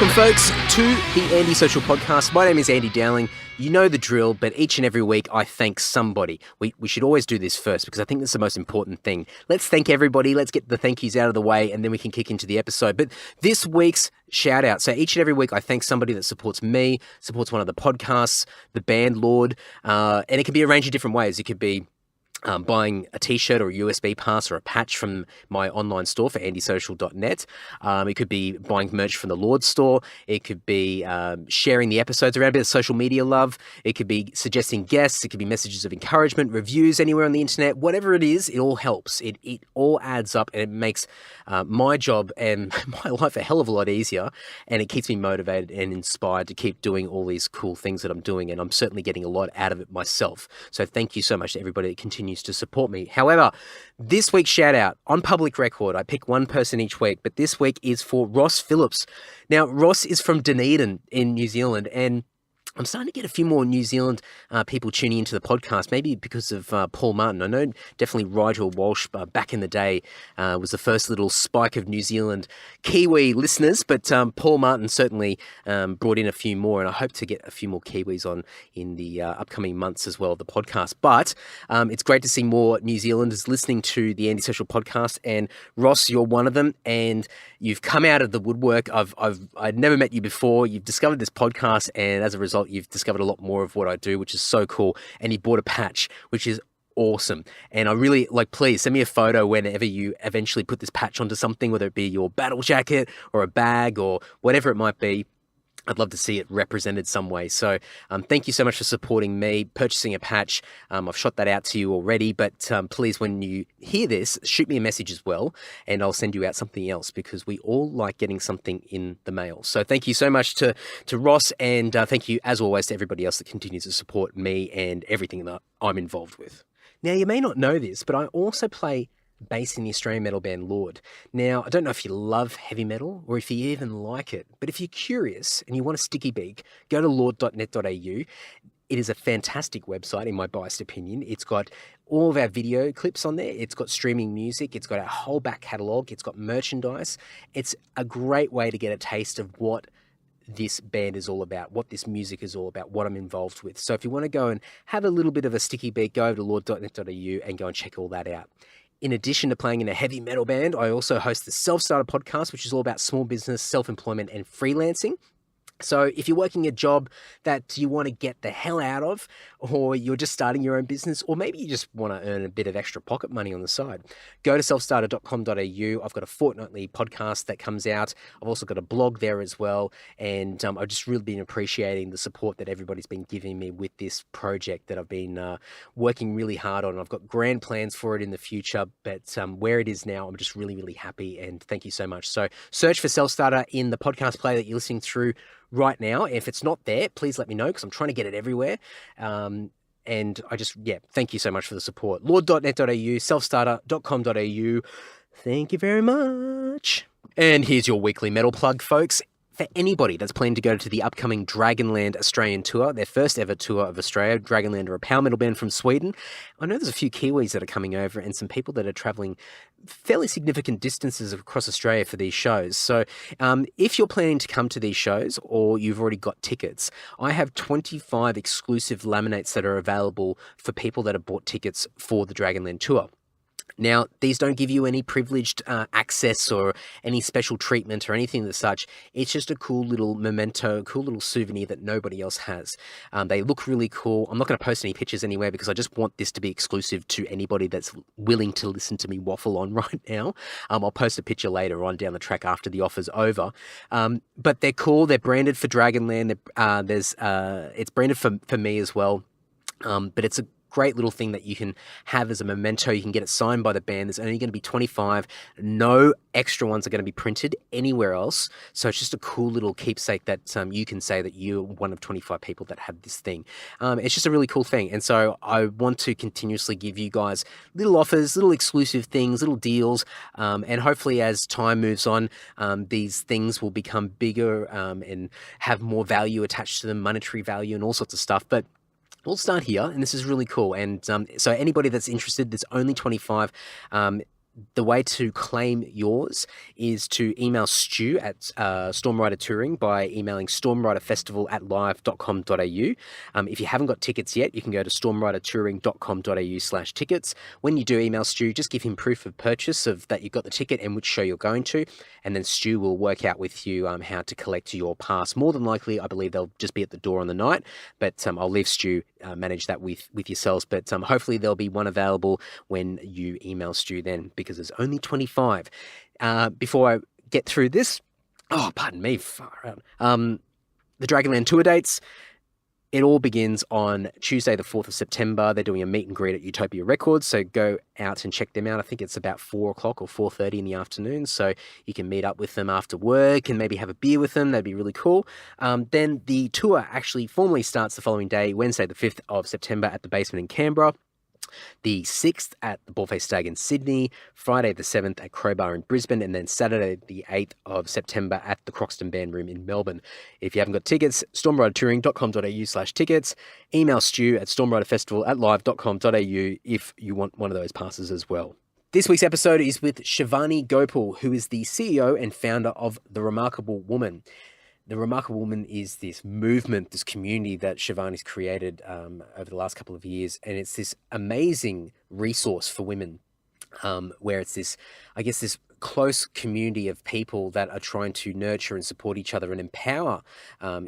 Welcome, folks, to the Andy Social Podcast. My name is Andy Dowling. You know the drill, but each and every week I thank somebody. We should always do this first because I think that's the most important thing. Let's thank everybody. Let's get the thank yous out of the way, and then we can kick into the episode. But this week's shout out. So each and every week I thank somebody that supports me, supports one of the podcasts, the band Lord, and it can be arranged in different ways. It could be buying a t-shirt or a USB pass or a patch from my online store for andysocial.net. It could be buying merch from the Lord store. It could be sharing the episodes around, a bit of social media love. It could be suggesting guests. It could be messages of encouragement, reviews anywhere on the internet. Whatever it is, it all helps. It all adds up, and it makes my job and my life a hell of a lot easier, and it keeps me motivated and inspired to keep doing all these cool things that I'm doing, and I'm certainly getting a lot out of it myself. So thank you so much to everybody that continues to support me. However, this week's shout out on public record, I pick one person each week, but this week is for Ross Phillips. Now, Ross is from Dunedin in New Zealand, and I'm starting to get a few more New Zealand people tuning into the podcast, maybe because of Paul Martin. I know definitely Rigel Walsh back in the day was the first little spike of New Zealand Kiwi listeners, but Paul Martin certainly brought in a few more, and I hope to get a few more Kiwis on in the upcoming months as well, the podcast. But it's great to see more New Zealanders listening to the Andy Social Podcast, and Ross, you're one of them, and you've come out of the woodwork. I'd never met you before. You've discovered this podcast, and as a result, you've discovered a lot more of what I do, which is so cool. And you bought a patch, which is awesome. And I really, please send me a photo whenever you eventually put this patch onto something, whether it be your battle jacket or a bag or whatever it might be. I'd love to see it represented some way. So thank you so much for supporting me, purchasing a patch. I've shot that out to you already, but please, when you hear this, shoot me a message as well, and I'll send you out something else, because we all like getting something in the mail. So thank you so much to Ross, and thank you, as always, to everybody else that continues to support me and everything that I'm involved with. Now, you may not know this, but I also play bass in the Australian metal band Lord. Now, I don't know if you love heavy metal or if you even like it, but if you're curious and you want a sticky beak, go to lord.net.au. It is a fantastic website, in my biased opinion. It's got all of our video clips on there. It's got streaming music. It's got our whole back catalogue. It's got merchandise. It's a great way to get a taste of what this band is all about, what this music is all about, what I'm involved with. So if you want to go and have a little bit of a sticky beak, go over to lord.net.au and go and check all that out. In addition to playing in a heavy metal band, I also host the Self-Starter podcast, which is all about small business, self-employment, and freelancing. So if you're working a job that you want to get the hell out of, or you're just starting your own business, or maybe you just want to earn a bit of extra pocket money on the side, go to selfstarter.com.au. I've got a fortnightly podcast that comes out. I've also got a blog there as well. And I've just really been appreciating the support that everybody's been giving me with this project that I've been working really hard on. I've got grand plans for it in the future, but where it is now, I'm just really, really happy. And thank you so much. So search for Self-Starter in the podcast player that you're listening through right now. If it's not there, please let me know, because I'm trying to get it everywhere. And I just, thank you so much for the support. Lord.net.au, selfstarter.com.au. Thank you very much. And here's your weekly metal plug, folks. For anybody that's planning to go to the upcoming Dragonland Australian tour, their first ever tour of Australia, Dragonland are a power metal band from Sweden. I know there's a few Kiwis that are coming over and some people that are travelling fairly significant distances across Australia for these shows. So if you're planning to come to these shows, or you've already got tickets, I have 25 exclusive laminates that are available for people that have bought tickets for the Dragonland tour. Now, these don't give you any privileged access or any special treatment or anything as such. It's just a cool little memento, cool little souvenir that nobody else has. They look really cool. I'm not going to post any pictures anywhere, because I just want this to be exclusive to anybody that's willing to listen to me waffle on right now. I'll post a picture later on down the track after the offer's over. But they're cool. They're branded for Dragonland. It's branded for me as well. But it's a great little thing that you can have as a memento. You can get it signed by the band. There's only going to be 25. No extra ones are going to be printed anywhere else. So it's just a cool little keepsake that you can say that you're one of 25 people that have this thing. It's just a really cool thing. And so I want to continuously give you guys little offers, little exclusive things, little deals. And hopefully as time moves on, these things will become bigger and have more value attached to them, monetary value and all sorts of stuff. But we'll start here, and this is really cool. And so anybody that's interested, there's only 25. the way to claim yours is to email Stu at Stormrider Touring by emailing stormriderfestival@live.com.au. If you haven't got tickets yet, you can go to stormridertouring.com.au/tickets. When you do email Stu, just give him proof of purchase of that you've got the ticket and which show you're going to, and then Stu will work out with you how to collect your pass. More than likely, I believe they'll just be at the door on the night, but I'll leave Stu manage that with yourselves. But hopefully there'll be one available when you email Stu then, because there's only 25. Before I get through this, pardon me, far out. The Dragonland tour dates, it all begins on Tuesday, the 4th of September. They're doing a meet and greet at Utopia Records, so go out and check them out. I think it's about 4 o'clock or 4:30 in the afternoon, so you can meet up with them after work and maybe have a beer with them. That'd be really cool. Then the tour actually formally starts the following day, Wednesday, the 5th of September at the Basement in Canberra. The 6th at the Ballface Stag in Sydney, Friday the 7th at Crowbar in Brisbane, and then Saturday the 8th of September at the Croxton Band Room in Melbourne. If you haven't got tickets, stormridertouring.com.au/tickets. Email Stu at stormriderfestival@live.com.au if you want one of those passes as well. This week's episode is with Shivani Gopal, who is the CEO and founder of The Remarkable Woman. The Remarkable Woman is this movement, this community that Shivani's created over the last couple of years. And it's this amazing resource for women where it's this close community of people that are trying to nurture and support each other and empower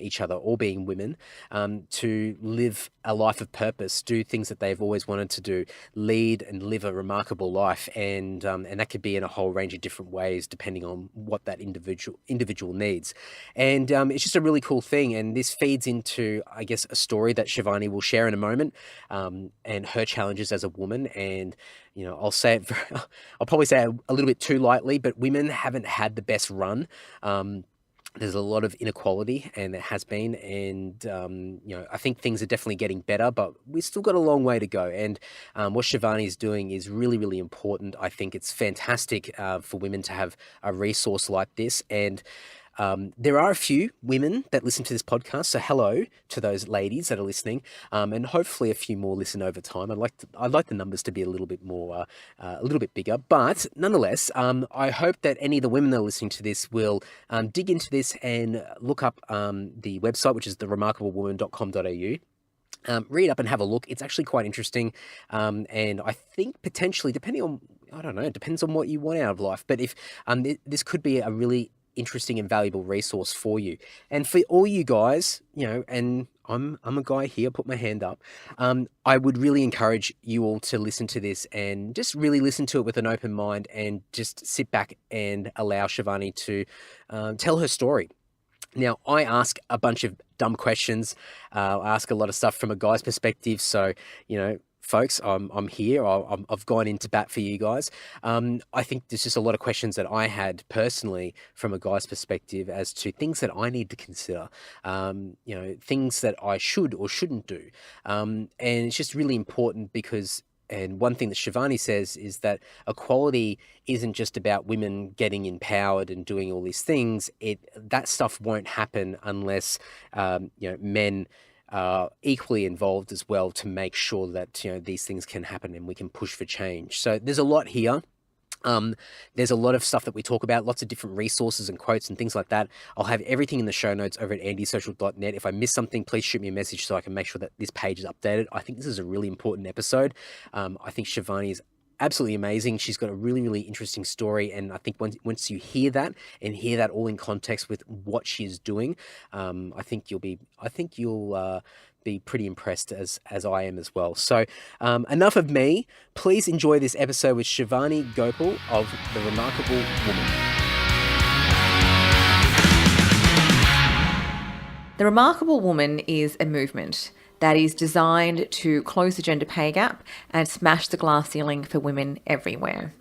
each other, all being women, to live a life of purpose, do things that they've always wanted to do, lead and live a remarkable life. And that could be in a whole range of different ways, depending on what that individual needs. And it's just a really cool thing. And this feeds into, I guess, a story that Shivani will share in a moment, and her challenges as a woman. And I'll say it. I'll probably say it a little bit too lightly, but women haven't had the best run. There's a lot of inequality, and there has been, and I think things are definitely getting better, but we've still got a long way to go. And what Shivani is doing is really, really important. I think it's fantastic for women to have a resource like this, and there are a few women that listen to this podcast, so hello to those ladies that are listening, and hopefully a few more listen over time. I'd like the numbers to be a little bit more, a little bit bigger, but nonetheless, I hope that any of the women that are listening to this will dig into this and look up the website, which is theremarkablewoman.com.au. Read up and have a look. It's actually quite interesting, and I think potentially, depending on, it depends on what you want out of life, but if this could be a really interesting and valuable resource for you. And for all you guys, and I'm a guy here, put my hand up. I would really encourage you all to listen to this and just really listen to it with an open mind and just sit back and allow Shivani to tell her story. Now, I ask a bunch of dumb questions. I ask a lot of stuff from a guy's perspective. So, folks, I'm here. I've gone into bat for you guys. I think there's just a lot of questions that I had personally from a guy's perspective as to things that I need to consider, things that I should or shouldn't do. And it's just really important because, and one thing that Shivani says is that equality isn't just about women getting empowered and doing all these things. That stuff won't happen unless, men equally involved as well to make sure that these things can happen and we can push for change. So there's a lot here. There's a lot of stuff that we talk about, lots of different resources and quotes and things like that. I'll have everything in the show notes over at andysocial.net. If I miss something, please shoot me a message so I can make sure that this page is updated. I think this is a really important episode. I think Shivani is absolutely amazing. She's got a really, really interesting story, and I think once you hear that and hear that all in context with what she's doing, I think you'll be pretty impressed as I am as well. So enough of me. Please enjoy this episode with Shivani Gopal of The Remarkable Woman. The Remarkable Woman is a movement that is designed to close the gender pay gap and smash the glass ceiling for women everywhere.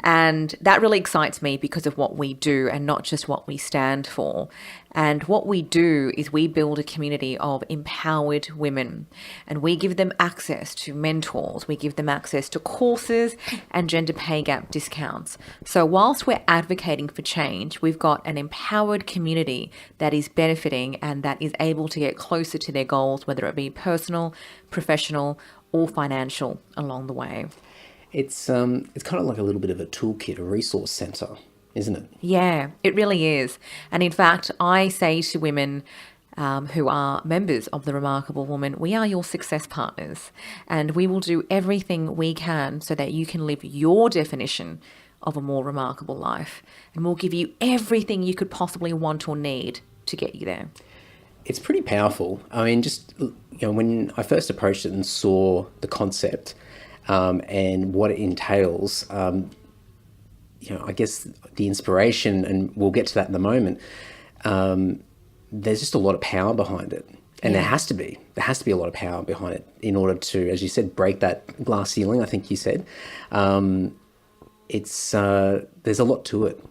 And that really excites me because of what we do and not just what we stand for. And what we do is we build a community of empowered women, and we give them access to mentors, we give them access to courses and gender pay gap discounts. So whilst we're advocating for change, we've got an empowered community that is benefiting and that is able to get closer to their goals, whether it be personal, professional, or financial along the way. It's kind of like a little bit of a toolkit, a resource center, isn't it? Yeah, it really is. And in fact, I say to women who are members of the Remarkable Woman, we are your success partners, and we will do everything we can so that you can live your definition of a more remarkable life. And we'll give you everything you could possibly want or need to get you there. It's pretty powerful. I mean, just, when I first approached it and saw the concept and what it entails, I guess the inspiration, and we'll get to that in a moment, there's just a lot of power behind it. And there has to be a lot of power behind it in order to, as you said, break that glass ceiling, I think you said. There's a lot to it.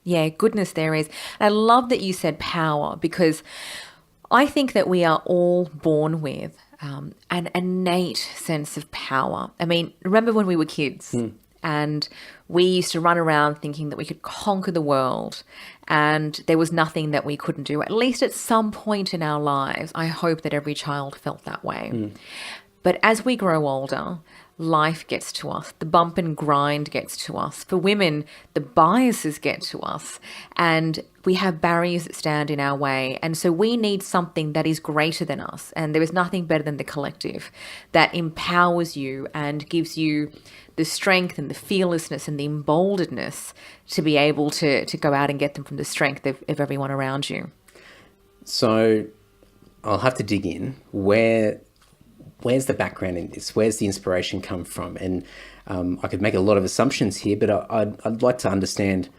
Yeah, goodness there is. I love that you said power, because I think that we are all born with an innate sense of power. I mean, remember when we were kids and we used to run around thinking that we could conquer the world and there was nothing that we couldn't do, at least at some point in our lives. I hope that every child felt that way. But as we grow older, life gets to us. The bump and grind gets to us. For women, the biases get to us, and we have barriers that stand in our way. And so we need something that is greater than us. And there is nothing better than the collective that empowers you and gives you the strength and the fearlessness and the emboldenedness to be able to go out and get them from the strength of everyone around you. So I'll have to dig in. Where's the background in this? Where's the inspiration come from? And I could make a lot of assumptions here, but I'd like to understand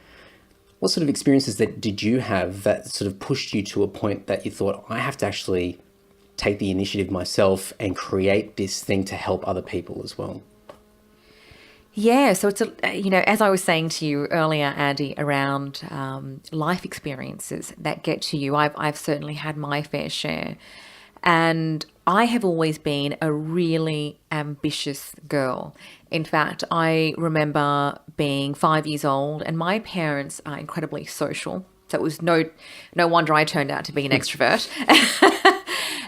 what sort of experiences that did you have that sort of pushed you to a point that you thought, I have to actually take the initiative myself and create this thing to help other people as well? Yeah, so it's, as I was saying to you earlier, Andy, around life experiences that get to you, I've certainly had my fair share. And I have always been a really ambitious girl. In fact, I remember being 5 years old and my parents are incredibly social. So it was no wonder I turned out to be an extrovert.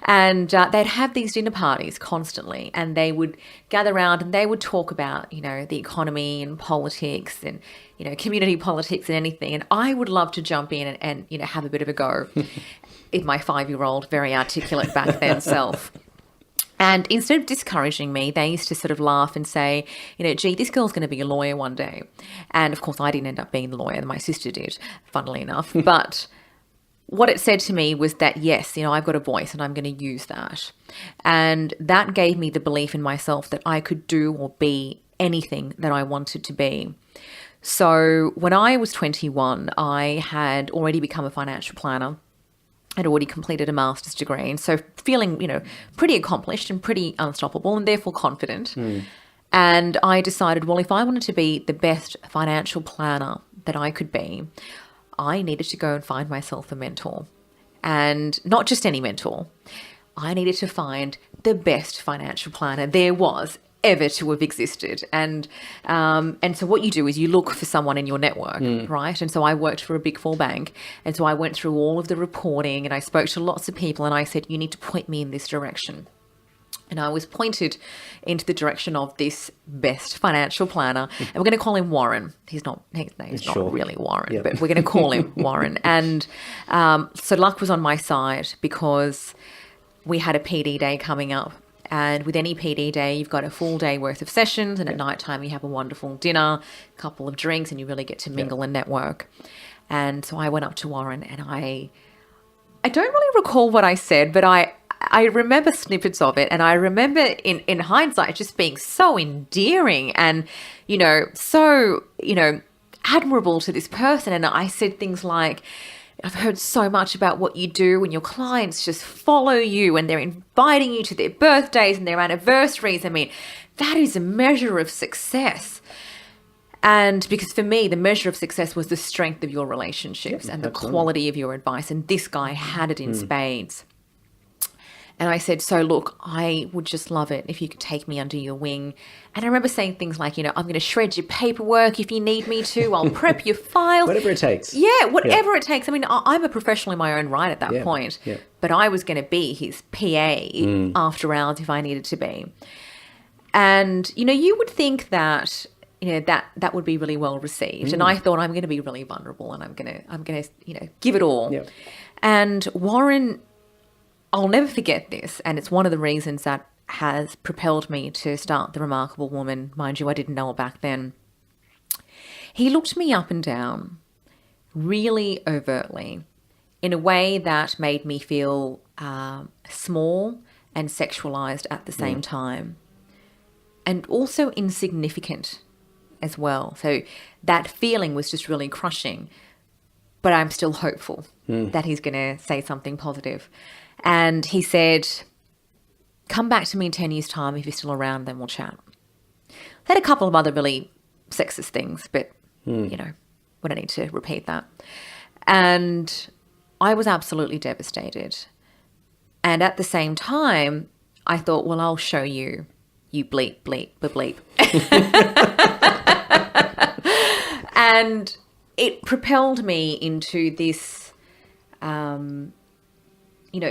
And they'd have these dinner parties constantly, and they would gather around and they would talk about, the economy and politics and, community politics and anything. And I would love to jump in and have a bit of a go in my 5-year-old, very articulate back then self. And instead of discouraging me, they used to sort of laugh and say, gee, this girl's going to be a lawyer one day. And of course, I didn't end up being the lawyer. My sister did, funnily enough. But what it said to me was that, yes, I've got a voice and I'm going to use that. And that gave me the belief in myself that I could do or be anything that I wanted to be. So when I was 21, I had already become a financial planner. I'd already completed a master's degree. And so feeling, pretty accomplished and pretty unstoppable and therefore confident. And I decided, well, if I wanted to be the best financial planner that I could be, I needed to go and find myself a mentor. And not just any mentor. I needed to find the best financial planner there was ever to have existed. And so what you do is you look for someone in your network, right? And so I worked for a Big Four bank. And so I went through all of the reporting and I spoke to lots of people and I said, you need to point me in this direction. And I was pointed into the direction of this best financial planner. And we're going to call him Warren. His name's Sure. not really Warren, but we're going to call him Warren. And so luck was on my side because we had a PD day coming up. And with any PD day, you've got a full day worth of sessions. And at nighttime, you have a wonderful dinner, a couple of drinks, and you really get to mingle and network. And so I went up to Warren and I don't really recall what I said, but I remember snippets of it, and I remember in hindsight just being so endearing and, so, admirable to this person. And I said things like, I've heard so much about what you do and your clients just follow you and they're inviting you to their birthdays and their anniversaries. I mean, that is a measure of success. And because for me, the measure of success was the strength of your relationships and the quality of your advice. And this guy had it in spades. And I said, so look, I would just love it if you could take me under your wing. And I remember saying things like, I'm going to shred your paperwork if you need me to. I'll prep your files. Whatever it takes. Yeah, whatever it takes. I mean, I'm a professional in my own right at that point. But I was going to be his PA after hours if I needed to be. And, you would think that, that would be really well received. And I thought, I'm going to be really vulnerable and I'm going to, give it all. Yep. And Warren, I'll never forget this. And it's one of the reasons that has propelled me to start The Remarkable Woman. Mind you, I didn't know it back then. He looked me up and down really overtly in a way that made me feel small and sexualized at the same time, and also insignificant as well. So that feeling was just really crushing, but I'm still hopeful that he's going to say something positive. And he said, come back to me in 10 years' time. If you're still around, then we'll chat. I had a couple of other really sexist things, but, we don't need to repeat that. And I was absolutely devastated. And at the same time, I thought, well, I'll show you, you bleep, bleep, bleep. And it propelled me into this,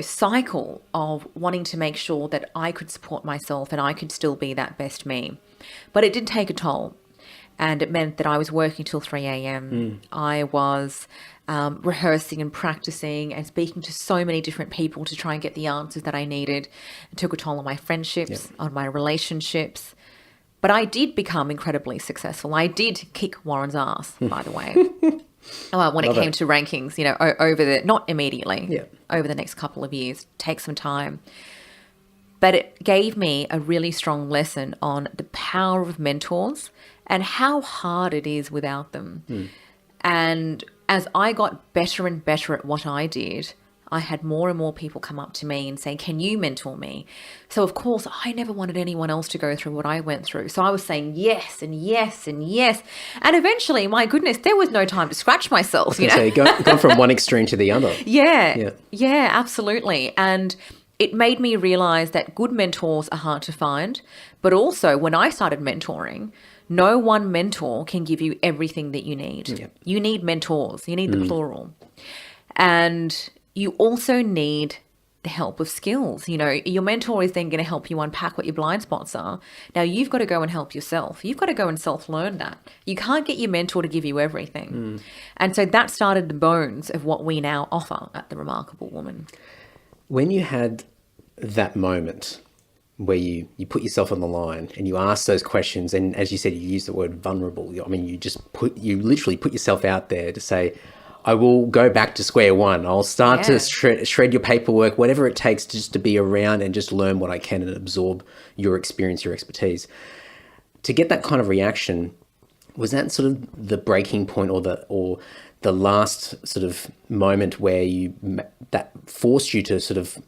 cycle of wanting to make sure that I could support myself and I could still be that best me. But it did take a toll. And it meant that I was working till 3 a.m. I was rehearsing and practicing and speaking to so many different people to try and get the answers that I needed. It took a toll on my friendships, on my relationships. But I did become incredibly successful. I did kick Warren's ass, by the way. When it came to rankings, not immediately, over the next couple of years, take some time. But it gave me a really strong lesson on the power of mentors and how hard it is without them. And as I got better and better at what I did, I had more and more people come up to me and say, can you mentor me? So, of course, I never wanted anyone else to go through what I went through. So I was saying yes and yes and yes. And eventually, my goodness, there was no time to scratch myself. So you go from one extreme to the other. Yeah, absolutely. And it made me realize that good mentors are hard to find. But also, when I started mentoring, no one mentor can give you everything that you need. Yep. You need mentors. You need the plural. And you also need the help of skills. Your mentor is then going to help you unpack what your blind spots are. Now, you've got to go and help yourself. You've got to go and self-learn that. You can't get your mentor to give you everything. And so that started the bones of what we now offer at The Remarkable Woman. When you had that moment where you put yourself on the line and you ask those questions, and as you said, you use the word vulnerable. I mean, you literally put yourself out there to say, I will go back to square one. I'll start to shred your paperwork, whatever it takes just to be around and just learn what I can and absorb your experience, your expertise. To get that kind of reaction, was that sort of the breaking point or the last sort of moment where that forced you to sort of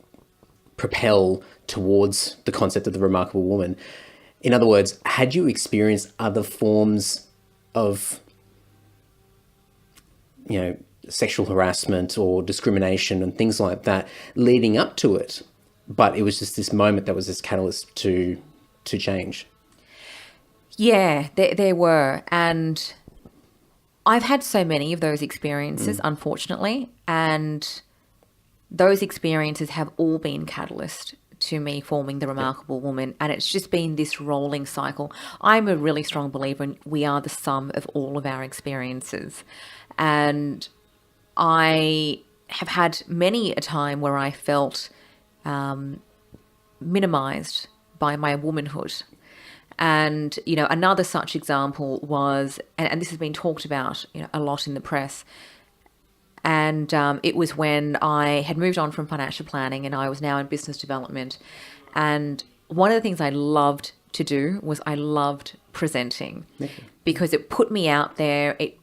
propel towards the concept of the remarkable woman? In other words, had you experienced other forms of, sexual harassment or discrimination and things like that leading up to it, but it was just this moment that was this catalyst to change? Yeah, there were. And I've had so many of those experiences, unfortunately, and those experiences have all been catalyst to me forming The Remarkable Woman, and it's just been this rolling cycle. I'm a really strong believer in we are the sum of all of our experiences, and I have had many a time where I felt minimized by my womanhood. And, another such example was, and this has been talked about a lot in the press, and it was when I had moved on from financial planning and I was now in business development. And one of the things I loved to do was I loved presenting because it put me out there. It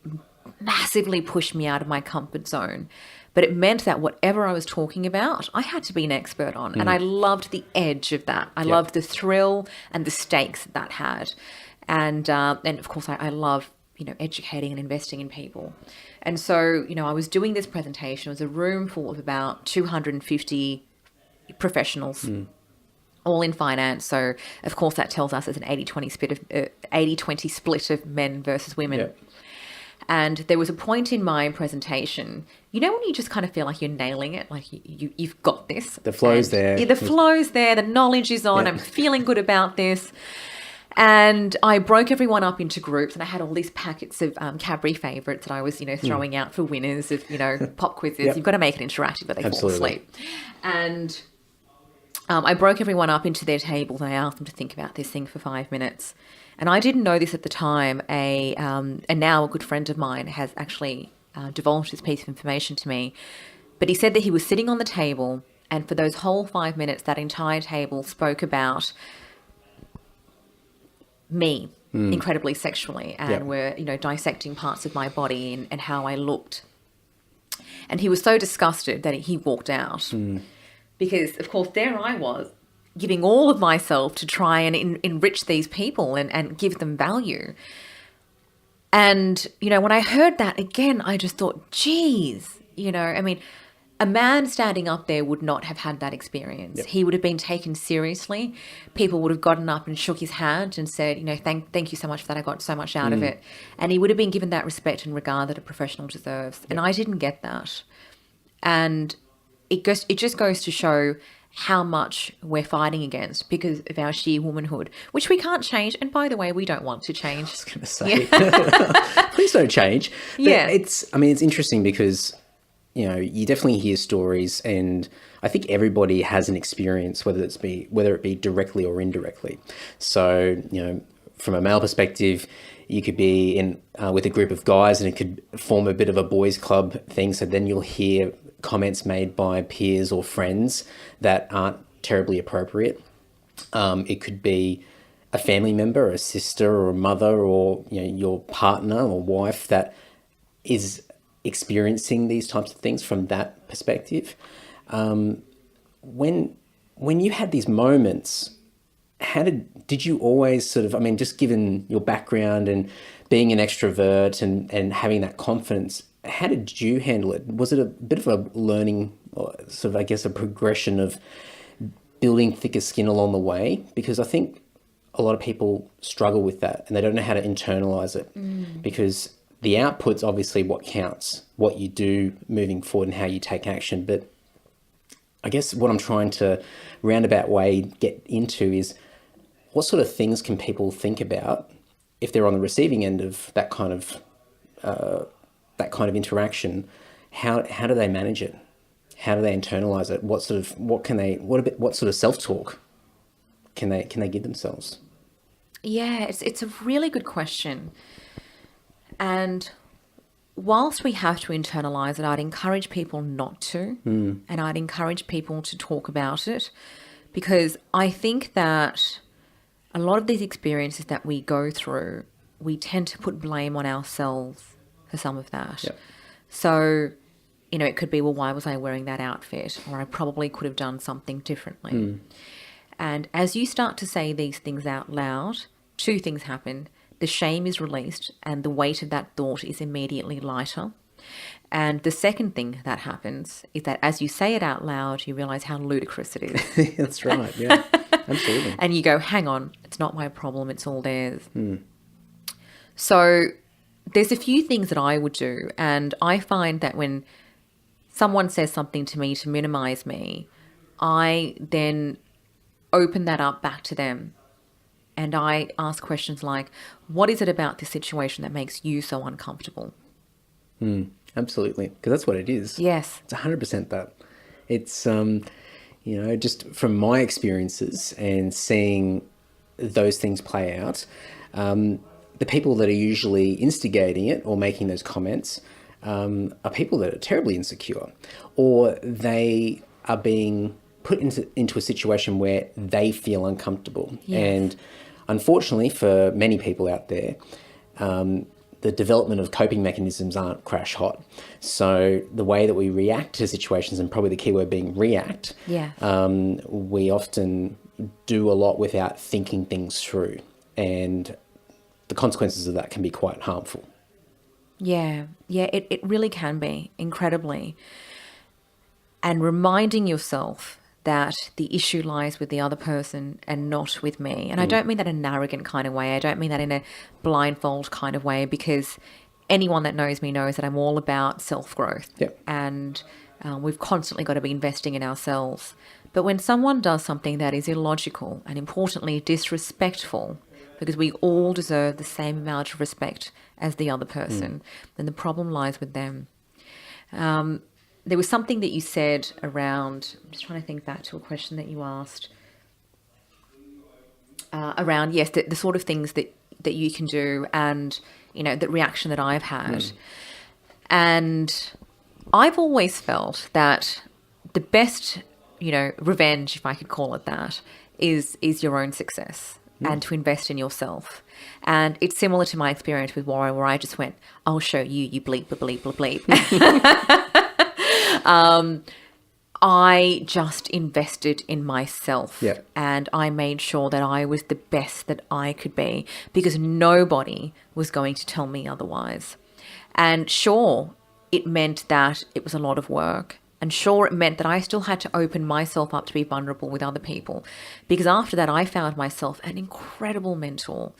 massively pushed me out of my comfort zone. But it meant that whatever I was talking about, I had to be an expert on. And I loved the edge of that. I loved the thrill and the stakes that had. And of course, I love, educating and investing in people. And so, I was doing this presentation. It was a room full of about 250 professionals, all in finance. So, of course, that tells us it's an 80-20 split of men versus women. Yep. And there was a point in my presentation, when you just kind of feel like you're nailing it, like you've got this. The flow's there. The flow's there. The knowledge is on. I'm feeling good about this. And I broke everyone up into groups, and I had all these packets of Cadbury favourites that I was, throwing out for winners of, pop quizzes. Yep. You've got to make it interactive, but they Absolutely. fall asleep. And I broke everyone up into their tables, and I asked them to think about this thing for 5 minutes. And I didn't know this at the time. And now a good friend of mine has actually divulged this piece of information to me. But he said that he was sitting on the table, and for those whole 5 minutes, that entire table spoke about me incredibly sexually, and were, dissecting parts of my body and how I looked. And he was so disgusted that he walked out because, of course, there I was giving all of myself to try and enrich these people and give them value. And, when I heard that again, I just thought, geez, a man standing up there would not have had that experience. Yep. He would have been taken seriously. People would have gotten up and shook his hand and said, thank you so much for that. I got so much out of it. And he would have been given that respect and regard that a professional deserves. Yep. And I didn't get that. And it just goes to show how much we're fighting against because of our sheer womanhood, which we can't change. And by the way, we don't want to change. I was going to say, please don't change. But it's interesting because, you definitely hear stories, and I think everybody has an experience, whether it be directly or indirectly. So, from a male perspective, you could be in with a group of guys and it could form a bit of a boys' club thing. So then you'll hear comments made by peers or friends that aren't terribly appropriate. It could be a family member, a sister or a mother, or your partner or wife that is experiencing these types of things from that perspective. When you had these moments, did you always sort of, just given your background and being an extrovert and having that confidence, how did you handle it? Was it a bit of a learning, or sort of, I guess, a progression of building thicker skin along the way? Because I think a lot of people struggle with that and they don't know how to internalize it because the output's obviously what counts, what you do moving forward and how you take action. But I guess what I'm trying to roundabout way get into is what sort of things can people think about if they're on the receiving end of that kind of interaction? How do they manage it? How do they internalize it? What sort of self-talk can they give themselves? Yeah, it's a really good question. And whilst we have to internalize it, I'd encourage people not to. And I'd encourage people to talk about it, because I think that a lot of these experiences that we go through, we tend to put blame on ourselves for some of that. Yep. So, it could be, well, why was I wearing that outfit? Or I probably could have done something differently. And as you start to say these things out loud, two things happen. The shame is released and the weight of that thought is immediately lighter. And the second thing that happens is that as you say it out loud, you realize how ludicrous it is. That's right. Yeah, absolutely. And you go, hang on, it's not my problem. It's all theirs. So there's a few things that I would do. And I find that when someone says something to me to minimize me, I then open that up back to them. And I ask questions like, what is it about this situation that makes you so uncomfortable? Absolutely. Because that's what it is. Yes. It's 100% that. It's, just from my experiences and seeing those things play out, the people that are usually instigating it or making those comments are people that are terribly insecure, or they are being put into a situation where they feel uncomfortable. Yes. And unfortunately for many people out there, the development of coping mechanisms aren't crash hot. So the way that we react to situations, and probably the key word being react, we often do a lot without thinking things through. And the consequences of that can be quite harmful. Yeah, it really can be, incredibly. And reminding yourself that the issue lies with the other person and not with me. And I don't mean that in an arrogant kind of way. I don't mean that in a blindfold kind of way, because anyone that knows me knows that I'm all about self-growth. Yep. And we've constantly got to be investing in ourselves. But when someone does something that is illogical and, importantly, disrespectful for because we all deserve the same amount of respect as the other person. Then the problem lies with them. There was something that you said around, I'm just trying to think back to a question that you asked, around, yes, the sort of things that you can do, and, you know, the reaction that I've had. And I've always felt that the best, you know, revenge, if I could call it that, is your own success and to invest in yourself. And it's similar to my experience with Warren, where I just went, I'll show you, you bleep, bleep, bleep, bleep. I just invested in myself, and I made sure that I was the best that I could be, because nobody was going to tell me otherwise. And sure, it meant that it was a lot of work. And sure, it meant that I still had to open myself up to be vulnerable with other people, because after that, I found myself an incredible mentor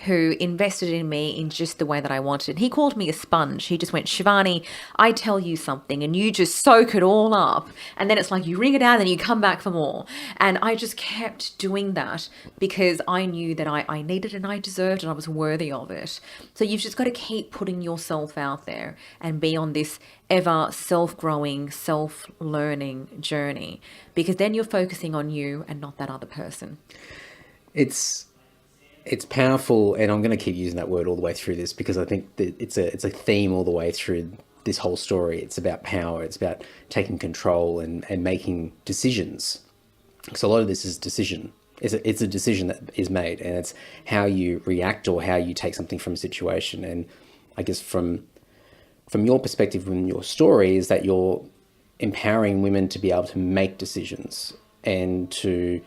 who invested in me in just the way that I wanted. He called me a sponge. He just went, Shivani, I tell you something and you just soak it all up. And then it's like you wring it out and you come back for more. And I just kept doing that because I knew that I needed and I deserved and I was worthy of it. So you've just got to keep putting yourself out there and be on this ever self-growing, self-learning journey, because then you're focusing on you and not that other person. It's powerful, and I'm going to keep using that word all the way through this, because I think that it's a theme all the way through this whole story. It's about power. It's about taking control and making decisions. So a lot of this is decision. It's a decision that is made, and it's how you react or how you take something from a situation. And I guess from your perspective, from your story, is that you're empowering women to be able to make decisions and to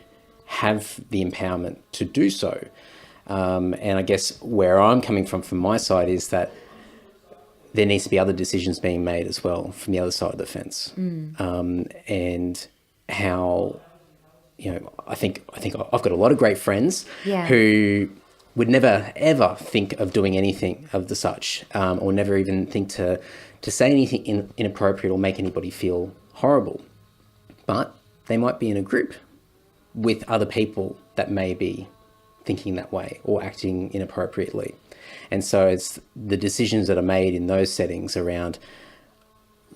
have the empowerment to do so. And I guess where I'm coming from my side, is that there needs to be other decisions being made as well from the other side of the fence. And how, you know, I think I've got a lot of great friends who would never, ever think of doing anything of the such, or never even think to say anything inappropriate or make anybody feel horrible. But they might be in a group with other people that may be thinking that way or acting inappropriately. And so it's the decisions that are made in those settings around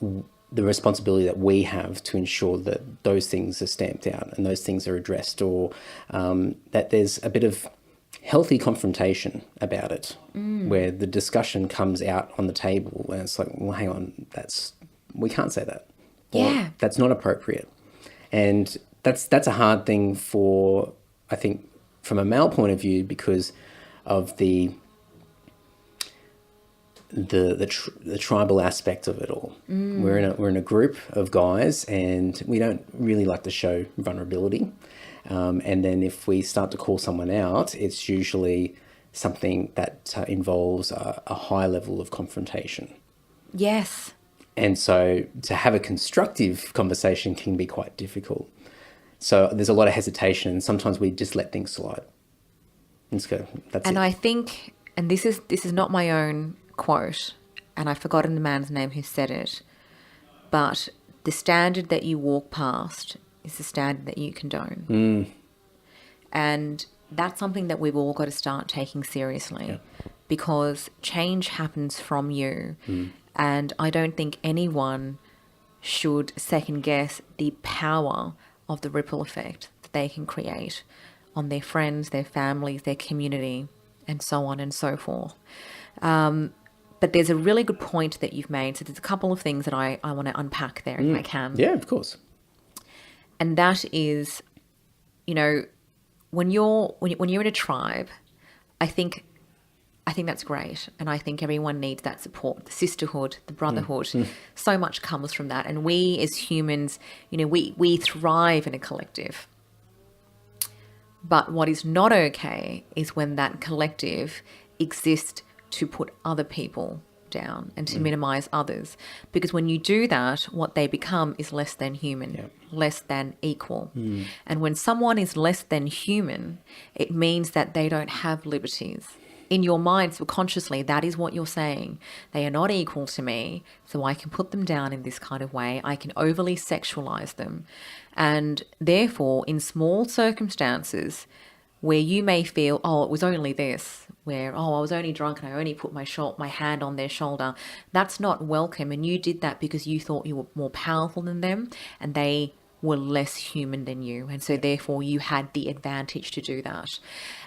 the responsibility that we have to ensure that those things are stamped out and those things are addressed, or that there's a bit of healthy confrontation about it, where the discussion comes out on the table and it's like, well, hang on, we can't say that. Or, that's not appropriate. And that's a hard thing for, I think, from a male point of view, because of the tribal aspect of it all. We're in a group of guys, and we don't really like to show vulnerability. And then if we start to call someone out, it's usually something that involves a high level of confrontation. Yes. And so to have a constructive conversation can be quite difficult. So there's a lot of hesitation, and sometimes we just let things slide. I think, and this is not my own quote, and I've forgotten the man's name who said it, but the standard that you walk past is the standard that you condone. And that's something that we've all got to start taking seriously, because change happens from you. And I don't think anyone should second guess the power of the ripple effect that they can create on their friends, their families, their community, and so on and so forth. But there's a really good point that you've made. So there's a couple of things that I want to unpack there if I can. Yeah, of course. And that is, you know, when you're in a tribe, I think that's great. And I think everyone needs that support, the sisterhood, the brotherhood. So much comes from that. And we as humans, you know, we thrive in a collective. But what is not okay is when that collective exists to put other people down and to minimize others. Because when you do that, what they become is less than human, less than equal. And when someone is less than human, it means that they don't have liberties. In your mind, subconsciously, that is what you're saying. They are not equal to me, so I can put them down in this kind of way. I can overly sexualize them. And therefore, in small circumstances, where you may feel, oh, it was only this, where, oh, I was only drunk and I only put my hand on their shoulder. That's not welcome. And you did that because you thought you were more powerful than them and they were less human than you. And so therefore you had the advantage to do that.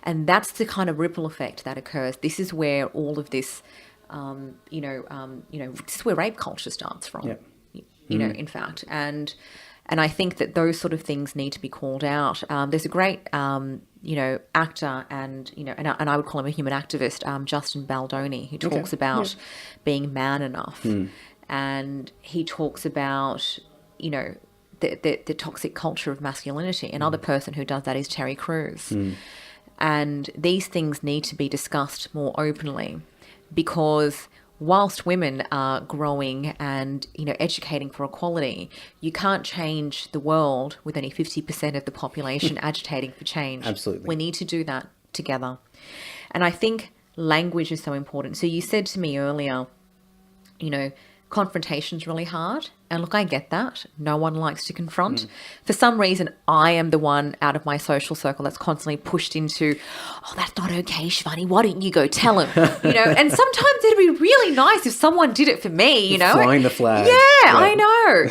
And that's the kind of ripple effect that occurs. This is where all of this, this is where rape culture starts from, in fact. And I think that those sort of things need to be called out. There's a great, actor and I would call him a human activist, Justin Baldoni, who talks about being man enough. And he talks about, the toxic culture of masculinity. Another person who does that is Terry Crews. And these things need to be discussed more openly, because whilst women are growing and, educating for equality, you can't change the world with only 50% of the population agitating for change. Absolutely. We need to do that together. And I think language is so important. So you said to me earlier, confrontation's really hard. And look, I get that. No one likes to confront. For some reason, I am the one out of my social circle that's constantly pushed into, oh, that's not okay, Shivani. Why don't you go tell him? And sometimes it'd be really nice if someone did it for me, Flying the flag. Yeah, I know.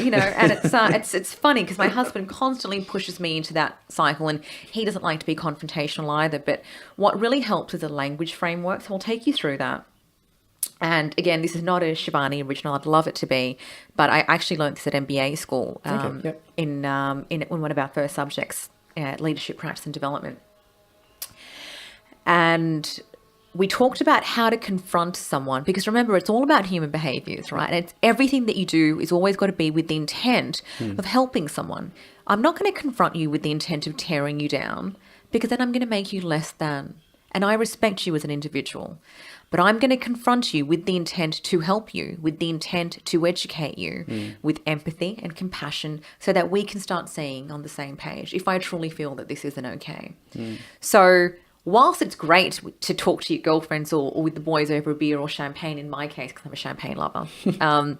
And it's funny because my husband constantly pushes me into that cycle, and he doesn't like to be confrontational either. But what really helps is a language framework. So I'll take you through that. And again, this is not a Shivani original. I'd love it to be, but I actually learned this at MBA school in one of our first subjects, leadership, practice, and development. And we talked about how to confront someone, because remember, it's all about human behaviors, right? And it's everything that you do is always got to be with the intent of helping someone. I'm not going to confront you with the intent of tearing you down, because then I'm going to make you less than. And I respect you as an individual. But I'm going to confront you with the intent to help you, with the intent to educate you, with empathy and compassion, so that we can start seeing on the same page if I truly feel that this isn't okay. So whilst it's great to talk to your girlfriends or with the boys over a beer or champagne, in my case, because I'm a champagne lover, and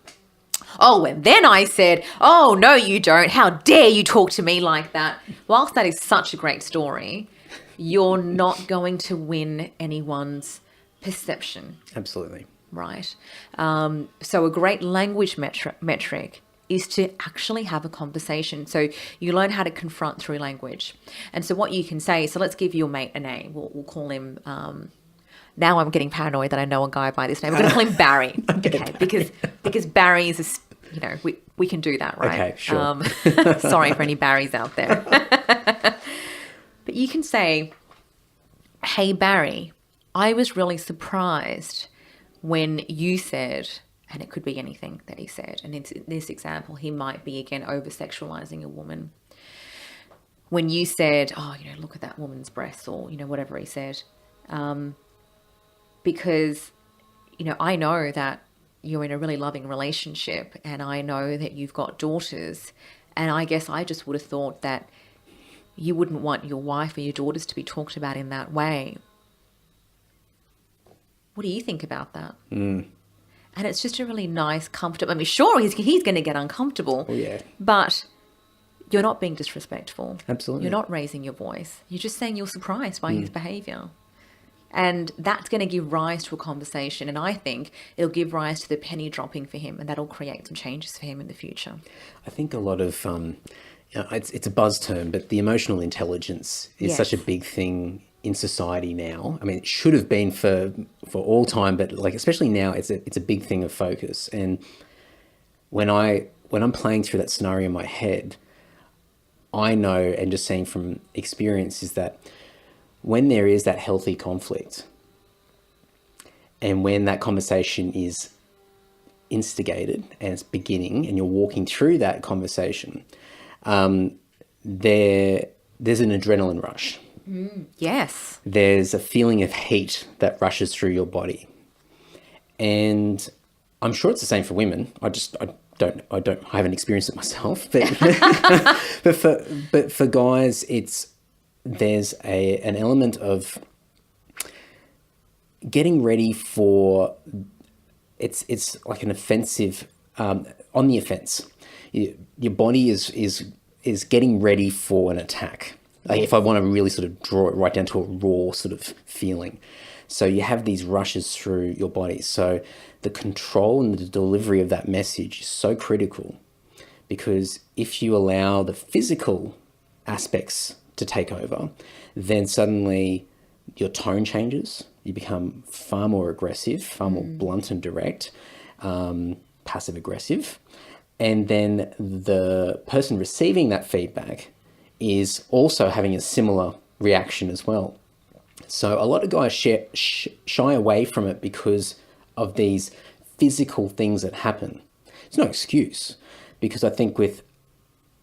then I said, oh, no, you don't. How dare you talk to me like that? Whilst that is such a great story, you're not going to win anyone's perception. Absolutely. Right. So a great language metric is to actually have a conversation. So you learn how to confront through language. And so what you can say, so let's give your mate a name. We'll call him, now I'm getting paranoid that I know a guy by this name. We're going to call him Barry. Okay. Because Barry is, we can do that, right? Okay, sure. Sorry for any Barrys out there. But you can say, hey, Barry, I was really surprised when you said, and it could be anything that he said, and in this example, he might be, again, over-sexualizing a woman. When you said, oh, look at that woman's breasts, or, whatever he said. Because, I know that you're in a really loving relationship, and I know that you've got daughters, and I guess I just would have thought that you wouldn't want your wife or your daughters to be talked about in that way. What do you think about that? And it's just a really nice, comfortable... I mean, sure, he's going to get uncomfortable. Oh, yeah. But you're not being disrespectful. Absolutely. You're not raising your voice. You're just saying you're surprised by his behaviour. And that's going to give rise to a conversation. And I think it'll give rise to the penny dropping for him. And that'll create some changes for him in the future. I think a lot of... it's a buzz term, but the emotional intelligence is such a big thing in society now. I mean, it should have been for all time, but especially now, it's a big thing of focus. And when I'm playing through that scenario in my head, I know, and just seeing from experience, is that when there is that healthy conflict, and when that conversation is instigated and it's beginning, and you're walking through that conversation, there's an adrenaline rush. Yes. There's a feeling of heat that rushes through your body. And I'm sure it's the same for women. I haven't experienced it myself, but but for guys, there's an element of getting ready for, it's like an offensive, on the offense. Your body is getting ready for an attack. Like if I want to really sort of draw it right down to a raw sort of feeling. So you have these rushes through your body. So the control and the delivery of that message is so critical, because if you allow the physical aspects to take over, then suddenly your tone changes. You become far more aggressive, far more blunt and direct, passive aggressive. And then the person receiving that feedback is also having a similar reaction as well. So a lot of guys shy away from it because of these physical things that happen. It's no excuse, because I think with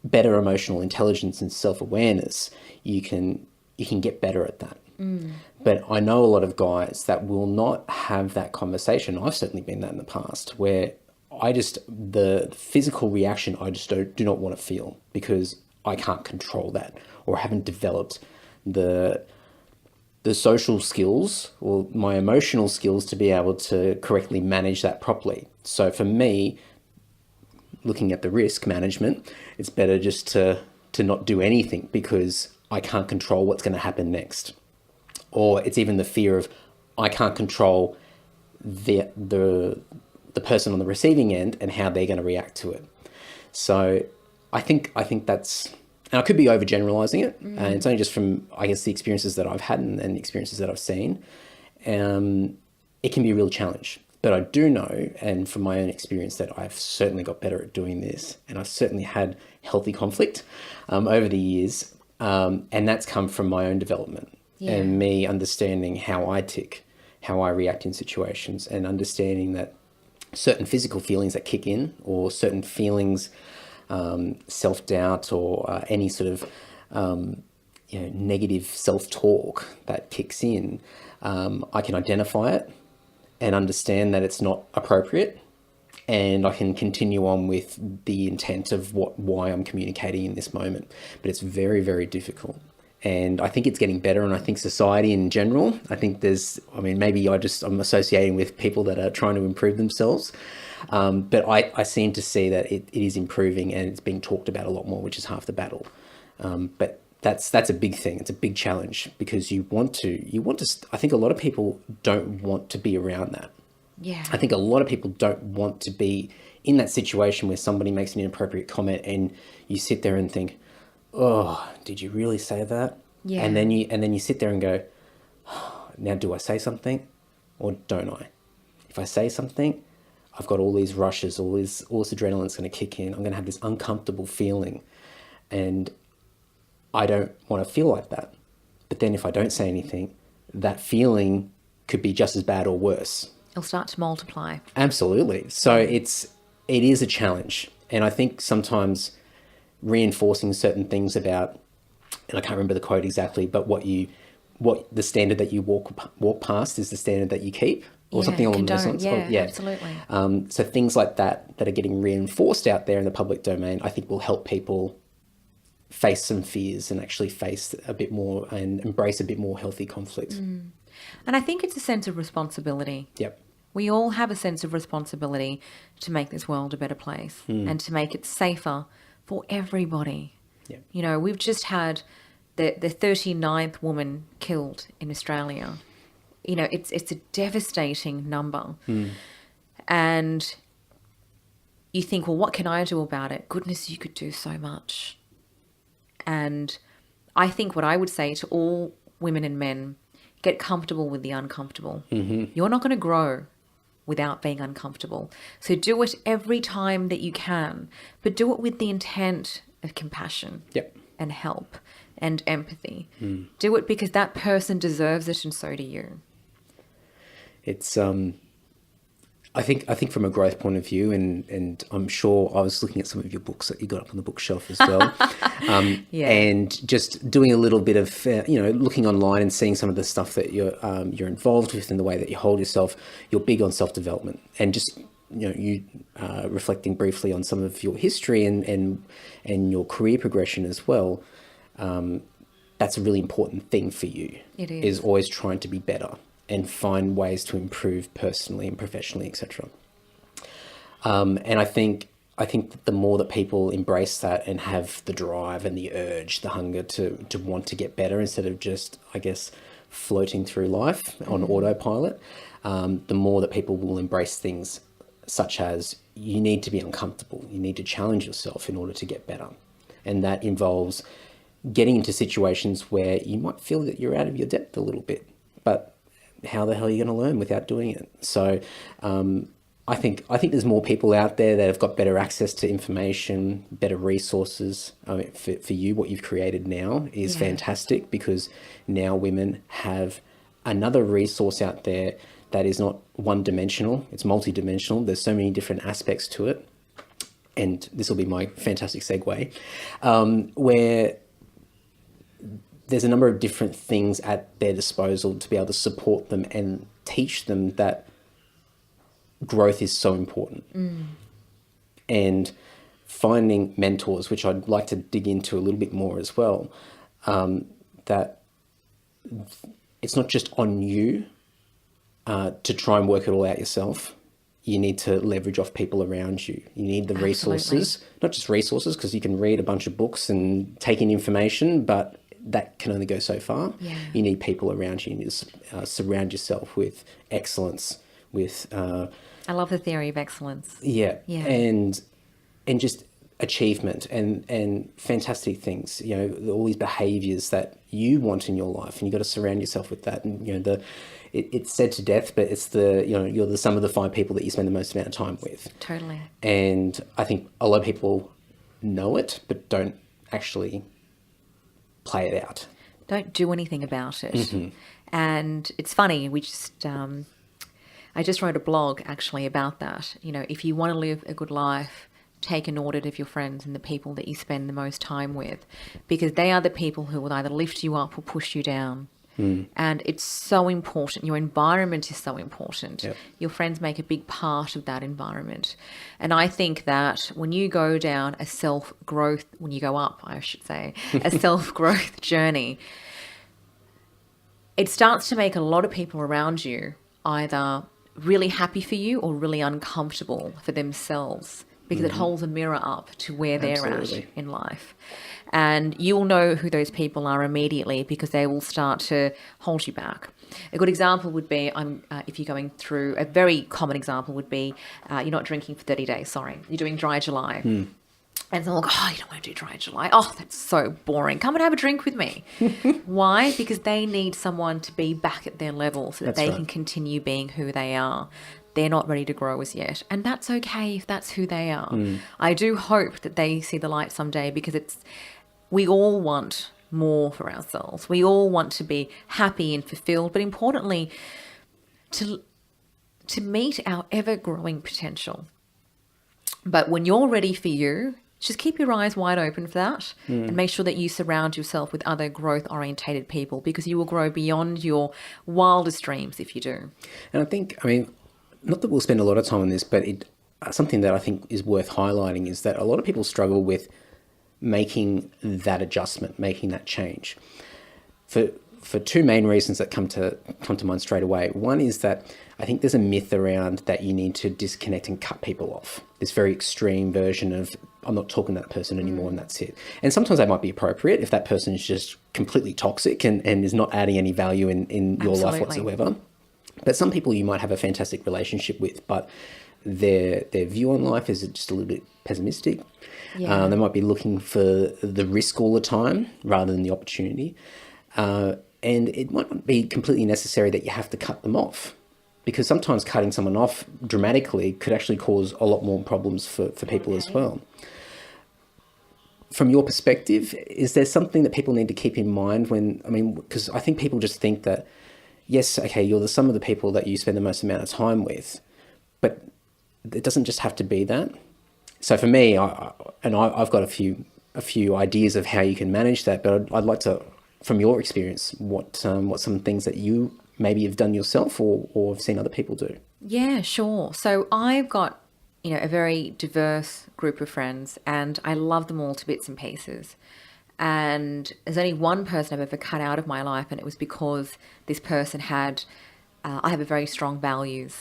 better emotional intelligence and self-awareness, you can get better at that. But I know a lot of guys that will not have that conversation. I've certainly been that in the past, where the physical reaction, I just do not want to feel, because I can't control that, or haven't developed the social skills or my emotional skills to be able to correctly manage that properly. So for me, looking at the risk management, it's better just to not do anything, because I can't control what's going to happen next. Or it's even the fear of, I can't control the person on the receiving end and how they're going to react to it. So I think that's, and I could be overgeneralizing it, and it's only just from, I guess, the experiences that I've had and experiences that I've seen. It can be a real challenge. But I do know, and from my own experience, that I've certainly got better at doing this, and I've certainly had healthy conflict over the years, and that's come from my own development and me understanding how I tick, how I react in situations, and understanding that certain physical feelings that kick in, or certain feelings, self-doubt, or any sort of negative self-talk that kicks in, I can identify it and understand that it's not appropriate, and I can continue on with the intent of why I'm communicating in this moment. But it's very, very difficult. And I think it's getting better, and I think society in general, I think maybe I'm associating with people that are trying to improve themselves. But I seem to see that it is improving, and it's being talked about a lot more, which is half the battle. But that's a big thing. It's a big challenge, because you want to, I think a lot of people don't want to be around that. Yeah. I think a lot of people don't want to be in that situation where somebody makes an inappropriate comment and you sit there and think, oh, did you really say that? Yeah. And then you sit there and go, oh, now do I say something or don't I? If I say something, I've got all these rushes, all this adrenaline's going to kick in. I'm going to have this uncomfortable feeling, and I don't want to feel like that. But then if I don't say anything, that feeling could be just as bad or worse. It'll start to multiply. Absolutely. So it is a challenge. And I think sometimes reinforcing certain things about, and I can't remember the quote exactly, but what the standard that you walk past is the standard that you keep, or something along those lines. Yeah, absolutely. So things like that are getting reinforced out there in the public domain, I think will help people face some fears and actually face a bit more and embrace a bit more healthy conflict. And I think it's a sense of responsibility. Yep. We all have a sense of responsibility to make this world a better place and to make it safer for everybody. Yep. We've just had the 39th woman killed in Australia. It's a devastating number. And you think, well, what can I do about it? Goodness, you could do so much. And I think what I would say to all women and men, get comfortable with the uncomfortable. You're not going to grow without being uncomfortable. So do it every time that you can, but do it with the intent of compassion and help and empathy. Do it because that person deserves it, and so do you. It's I think from a growth point of view, and I'm sure I was looking at some of your books that you got up on the bookshelf as well, and just doing a little bit of looking online and seeing some of the stuff that you're involved with and the way that you hold yourself. You're big on self-development, and just you reflecting briefly on some of your history and your career progression as well. That's a really important thing for you. It is always trying to be better and find ways to improve personally and professionally, etc. And I think I think that the more that people embrace that and have the drive and the urge, the hunger to want to get better instead of just, I guess, floating through life on autopilot, the more that people will embrace things such as you need to be uncomfortable, you need to challenge yourself in order to get better. And that involves getting into situations where you might feel that you're out of your depth a little bit, but how the hell are you going to learn without doing it? So I think there's more people out there that have got better access to information, better resources. I mean, for you, what you've created now is fantastic, because now women have another resource out there that is not one-dimensional, it's multi-dimensional. There's so many different aspects to it. And this will be my fantastic segue, where there's a number of different things at their disposal to be able to support them and teach them that growth is so important. And finding mentors, which I'd like to dig into a little bit more as well, that it's not just on you to try and work it all out yourself. You need to leverage off people around you. You need the resources, not just resources, because you can read a bunch of books and take in information, but that can only go so far. You need people around you. You need to surround yourself with excellence, with... I love the theory of excellence. And just achievement and fantastic things, you know, all these behaviors that you want in your life, and you've got to surround yourself with that. And, you know, it's said to death, but it's you're the sum of the 5 people that you spend the most amount of time with. Totally. And I think a lot of people know it, but don't actually play it out. Don't do anything about it. And it's funny, I just wrote a blog actually about that. You know, if you want to live a good life, take an audit of your friends and the people that you spend the most time with, because they are the people who will either lift you up or push you down. And it's so important. Your environment is so important. Your friends make a big part of that environment. And I think that when you go down a self-growth, when you go up, I should say, a self-growth journey, it starts to make a lot of people around you either really happy for you or really uncomfortable for themselves, because it holds a mirror up to where they're at in life. And you'll know who those people are immediately, because they will start to hold you back. A good example would be, if you're going through, a very common example would be, you're not drinking for 30 days, you're doing dry July. And someone will go, oh, you don't want to do dry July. Oh, that's so boring. Come and have a drink with me. Why? Because they need someone to be back at their level so that they can continue being who they are. They're not ready to grow as yet. And that's okay if that's who they are. I do hope that they see the light someday, because we all want more for ourselves. We all want to be happy and fulfilled, but importantly, to meet our ever-growing potential. But when you're ready for you, just keep your eyes wide open for that, and make sure that you surround yourself with other growth-orientated people, because you will grow beyond your wildest dreams if you do. And I think, not that we'll spend a lot of time on this, but something that I think is worth highlighting is that a lot of people struggle with making that adjustment, making that change, for 2 main reasons that come to mind straight away. One is that I think there's a myth around that you need to disconnect and cut people off. This very extreme version of, I'm not talking to that person anymore and that's it. And sometimes that might be appropriate if that person is just completely toxic and is not adding any value in your life whatsoever. But some people you might have a fantastic relationship with, but their view on life is just a little bit pessimistic. They might be looking for the risk all the time rather than the opportunity. And it might not be completely necessary that you have to cut them off, because sometimes cutting someone off dramatically could actually cause a lot more problems for people as well. From your perspective, is there something that people need to keep in mind because I think people just think that, yes, okay, you're the sum of the people that you spend the most amount of time with, but it doesn't just have to be that. So for me, I've got a few ideas of how you can manage that, but I'd like to, from your experience, what some things that you maybe have done yourself or have seen other people do. Yeah, sure. So I've got, a very diverse group of friends, and I love them all to bits and pieces. And there's only one person I've ever cut out of my life, and it was because this person I have a very strong values.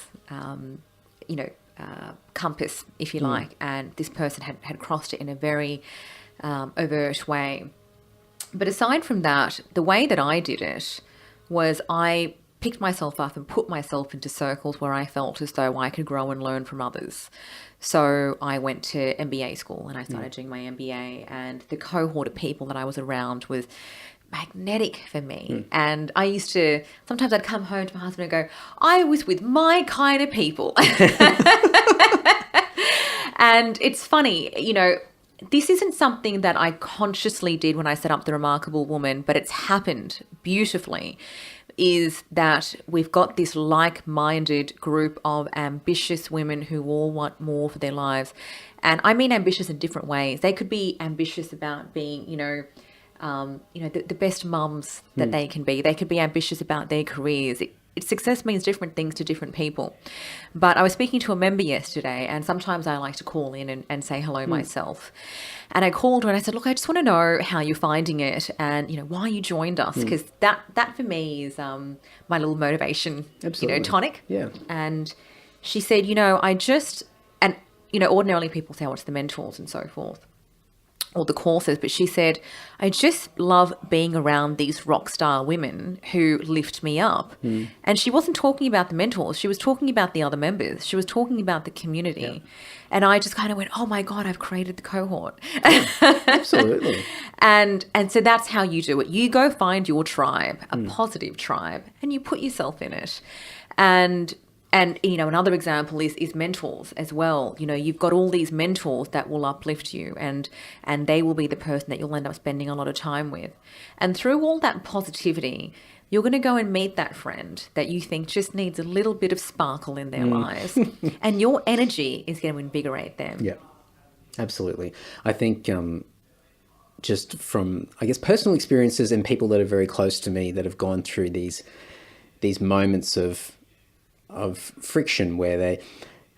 compass, if you like, and this person had crossed it in a very overt way. But aside from that, the way that I did it was I picked myself up and put myself into circles where I felt as though I could grow and learn from others. So I went to MBA school and I started doing my MBA, and the cohort of people that I was around was magnetic for me. And I used to, sometimes I'd come home to my husband and go, I was with my kind of people. And it's funny, you know, this isn't something that I consciously did when I set up The Remarkable Woman, but it's happened beautifully, is that we've got this like-minded group of ambitious women who all want more for their lives. And I mean ambitious in different ways. They could be ambitious about being, the best mums that they can be. They could be ambitious about their careers. Success means different things to different people. But I was speaking to a member yesterday, and sometimes I like to call in and say hello myself. And I called her and I said, look, I just want to know how you're finding it and, you know, why you joined us. Because that for me is my little motivation, tonic. Yeah. And she said, ordinarily people say, what's the mentors and so forth, or the courses, but she said, I just love being around these rock star women who lift me up. And she wasn't talking about the mentors. She was talking about the other members. She was talking about the community. Yeah. And I just kind of went, oh my God, I've created the cohort. Absolutely. And so that's how you do it. You go find your tribe, a positive tribe, and you put yourself in it. And another example is mentors as well. You know, you've got all these mentors that will uplift you, and they will be the person that you'll end up spending a lot of time with. And through all that positivity, you're going to go and meet that friend that you think just needs a little bit of sparkle in their lives, and your energy is going to invigorate them. Yeah, absolutely. I think just from, I guess, personal experiences and people that are very close to me that have gone through these moments of friction where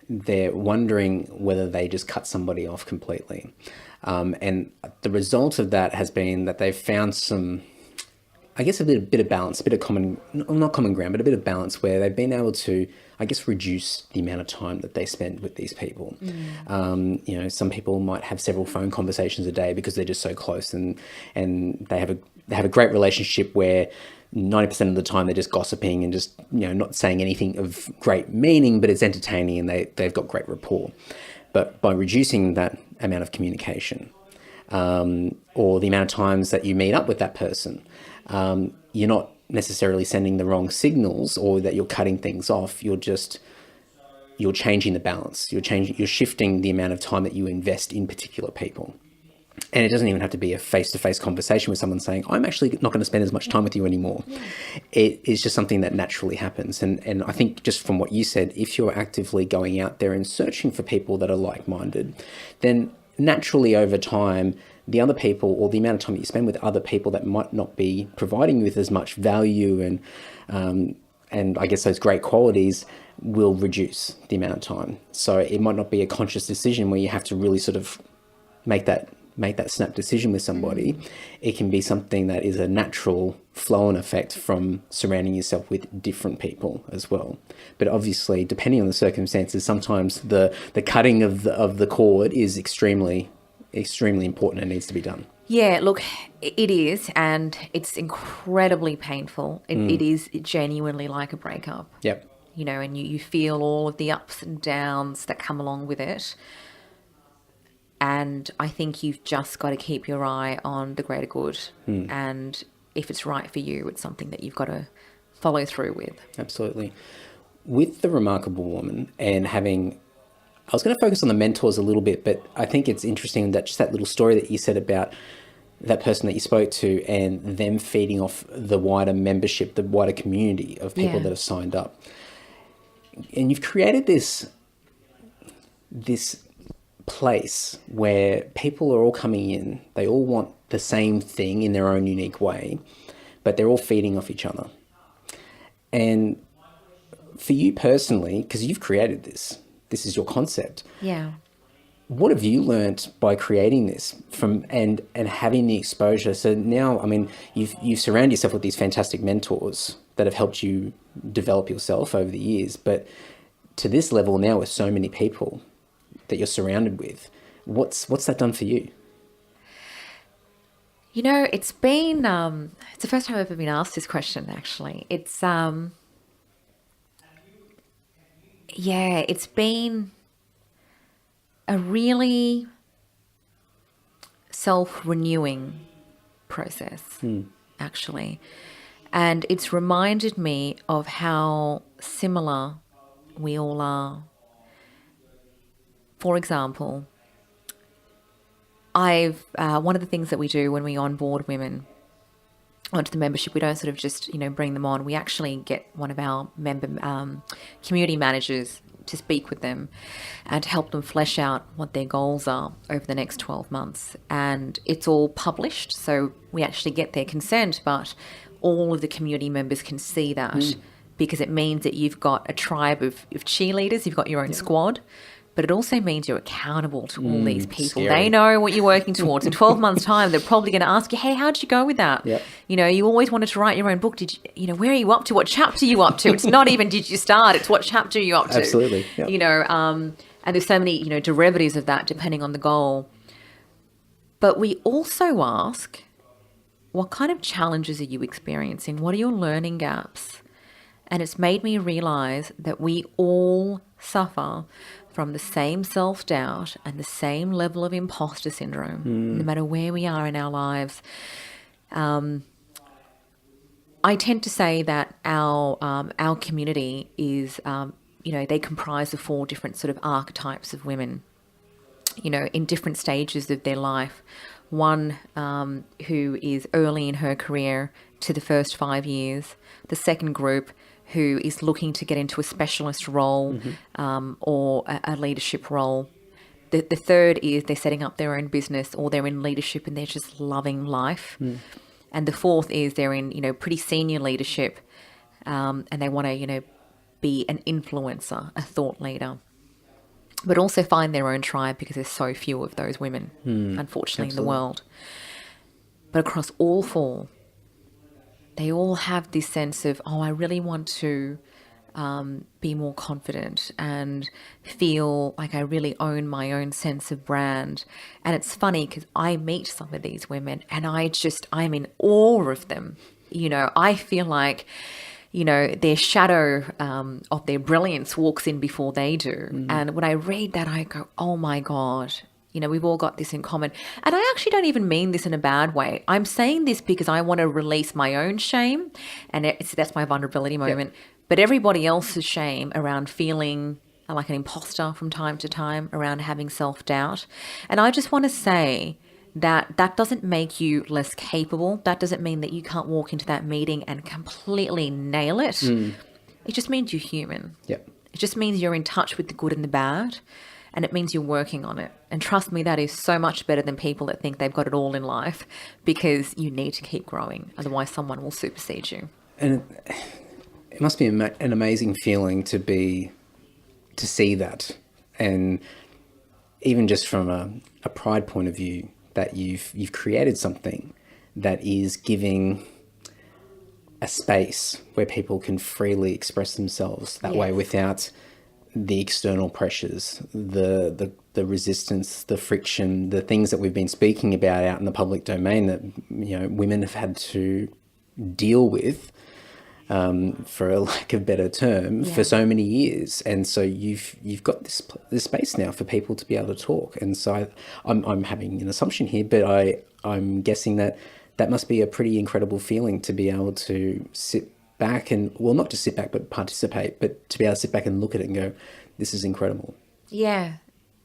they're wondering whether they just cut somebody off completely. And the result of that has been that they've found some, I guess, a bit of balance, a bit of not common ground, but a bit of balance where they've been able to, I guess, reduce the amount of time that they spend with these people. Some people might have several phone conversations a day because they're just so close, and they have a great relationship where 90% of the time they're just gossiping and just, not saying anything of great meaning, but it's entertaining and they've got great rapport. But by reducing that amount of communication, or the amount of times that you meet up with that person, you're not necessarily sending the wrong signals or that you're cutting things off. You're changing the balance. You're shifting the amount of time that you invest in particular people. And it doesn't even have to be a face-to-face conversation with someone saying, I'm actually not going to spend as much time with you anymore. Yeah. It is just something that naturally happens. And I think just from what you said, if you're actively going out there and searching for people that are like-minded, then naturally over time, the other people, or the amount of time that you spend with other people that might not be providing you with as much value and I guess those great qualities, will reduce the amount of time. So it might not be a conscious decision where you have to really sort of make that snap decision with somebody. It can be something that is a natural flow and effect from surrounding yourself with different people as well. But obviously, depending on the circumstances, sometimes the cutting of the cord is extremely, extremely important and needs to be done. Yeah, look, it is, and it's incredibly painful. It is genuinely like a breakup. Yep. And you feel all of the ups and downs that come along with it. And I think you've just got to keep your eye on the greater good. And if it's right for you, it's something that you've got to follow through with. Absolutely. With The Remarkable Woman and I was going to focus on the mentors a little bit, but I think it's interesting that just that little story that you said about that person that you spoke to and them feeding off the wider membership, the wider community of people that have signed up. And you've created this place where people are all coming in, they all want the same thing in their own unique way, but they're all feeding off each other. And for you personally, because you've created this is your concept. Yeah. What have you learnt by creating this and having the exposure? So now, I mean, you've surrounded yourself with these fantastic mentors that have helped you develop yourself over the years, but to this level now with so many people that you're surrounded with, what's that done for you? You know, it's been, it's the first time I've ever been asked this question, actually. It's been a really self-renewing process, actually. And it's reminded me of how similar we all are. For example, one of the things that we do when we onboard women onto the membership, we don't sort of just, bring them on. We actually get one of our member community managers to speak with them and to help them flesh out what their goals are over the next 12 months. And it's all published, so we actually get their consent, but all of the community members can see that because it means that you've got a tribe of cheerleaders, you've got your own squad. But it also means you're accountable to all these people. Scary. They know what you're working towards. In 12 months' time, they're probably going to ask you, hey, how'd you go with that? Yep. You always wanted to write your own book. Did you, where are you up to? What chapter are you up to? It's not even did you start, it's what chapter are you up to? Absolutely. Yep. And there's so many, derivatives of that depending on the goal. But we also ask, what kind of challenges are you experiencing? What are your learning gaps? And it's made me realize that we all suffer from the same self-doubt and the same level of imposter syndrome, no matter where we are in our lives. I tend to say that our community is, they comprise of 4 different sort of archetypes of women, in different stages of their life. One who is early in her career to the first 5 years. The second group who is looking to get into a specialist role or a leadership role. The third is they're setting up their own business or they're in leadership and they're just loving life. And the fourth is they're in, pretty senior leadership and they want to, be an influencer, a thought leader, but also find their own tribe because there's so few of those women, unfortunately, in the world. But across all 4, they all have this sense of, I really want to be more confident and feel like I really own my own sense of brand. And it's funny because I meet some of these women and I'm in awe of them. I feel like, their shadow of their brilliance walks in before they do. And when I read that, I go, oh my God. We've all got this in common. And I actually don't even mean this in a bad way. I'm saying this because I want to release my own shame. And that's my vulnerability moment. Yep. But everybody else's shame around feeling like an imposter from time to time, around having self-doubt. And I just want to say that doesn't make you less capable. That doesn't mean that you can't walk into that meeting and completely nail it. It just means you're human. Yep. It just means you're in touch with the good and the bad. And it means you're working on it. And trust me, that is so much better than people that think they've got it all in life, because you need to keep growing. Otherwise, someone will supersede you. And it must be an amazing feeling to see that. And even just from a pride point of view, that you've created something that is giving a space where people can freely express themselves that way without the external pressures, the resistance, the friction, the things that we've been speaking about out in the public domain that women have had to deal with, for a lack of better term, for so many years. And so you've got this space now for people to be able to talk. And so I'm having an assumption here, but I'm guessing that must be a pretty incredible feeling to be able to sit back and, well, not just sit back but participate, but to be able to sit back and look at it and go, this is incredible. Yeah,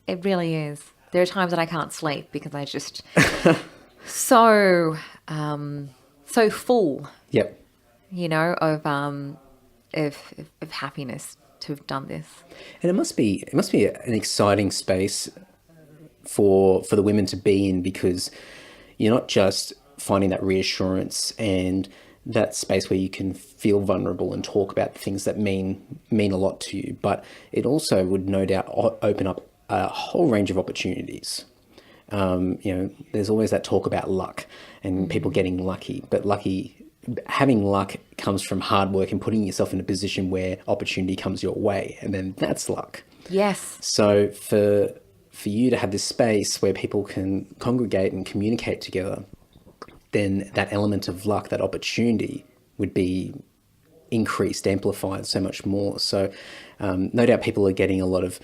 it really is. There are times that I can't sleep because I just so full. Yep. Of happiness to have done this. And it must be an exciting space for the women to be in, because you're not just finding that reassurance and that space where you can feel vulnerable and talk about things that mean a lot to you, but it also would no doubt open up a whole range of opportunities. There's always that talk about luck and people getting lucky, but lucky having luck comes from hard work and putting yourself in a position where opportunity comes your way, and then that's luck. Yes. So for you to have this space where people can congregate and communicate together, then that element of luck, that opportunity, would be increased, amplified so much more. So no doubt people are getting a lot of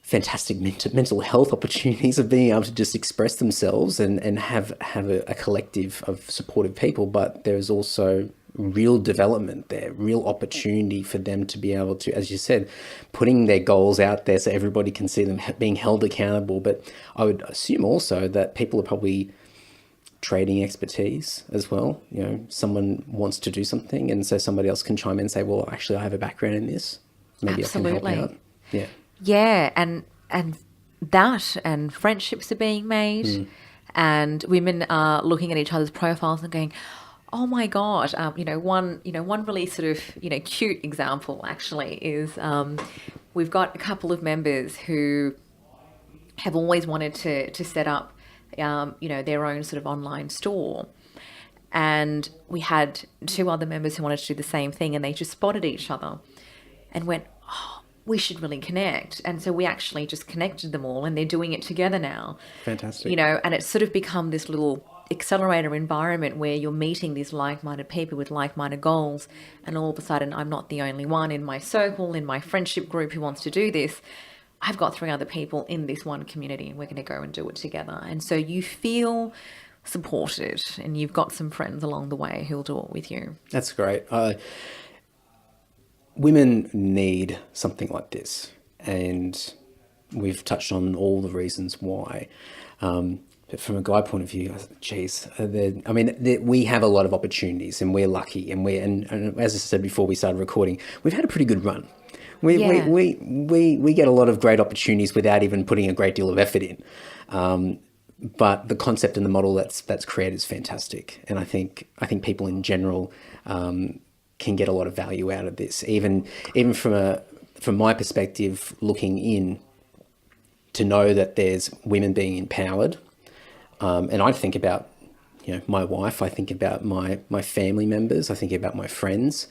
fantastic mental health opportunities of being able to just express themselves and have a collective of supportive people. But there's also real development there, real opportunity for them to be able to, as you said, putting their goals out there so everybody can see them being held accountable. But I would assume also that people are probably trading expertise as well. You know, someone wants to do something, and so somebody else can chime in and say, well, actually, I have a background in this. Maybe Absolutely. I can help out. Yeah. Yeah, and that and friendships are being made, and women are looking at each other's profiles and going, "Oh my God!" One really sort of cute example actually is we've got a couple of members who have always wanted to set up their own sort of online store. And we had two other members who wanted to do the same thing, and they just spotted each other and went, "Oh, we should really connect." And so we actually just connected them all, and they're doing it together now. Fantastic. And it's sort of become this little accelerator environment where you're meeting these like-minded people with like-minded goals, and all of a sudden I'm not the only one in my circle, in my friendship group who wants to do this. I've got 3 other people in this one community, and we're going to go and do it together. And so you feel supported, and you've got some friends along the way who'll do it with you. That's great. Women need something like this, and we've touched on all the reasons why. But from a guy point of view, we have a lot of opportunities, and we're lucky, and and as I said before we started recording, we've had a pretty good run. We get a lot of great opportunities without even putting a great deal of effort in. But the concept and the model that's created is fantastic, and I think people in general can get a lot of value out of this. Even from my perspective, looking in, to know that there's women being empowered, and I think about my wife, I think about my family members, I think about my friends.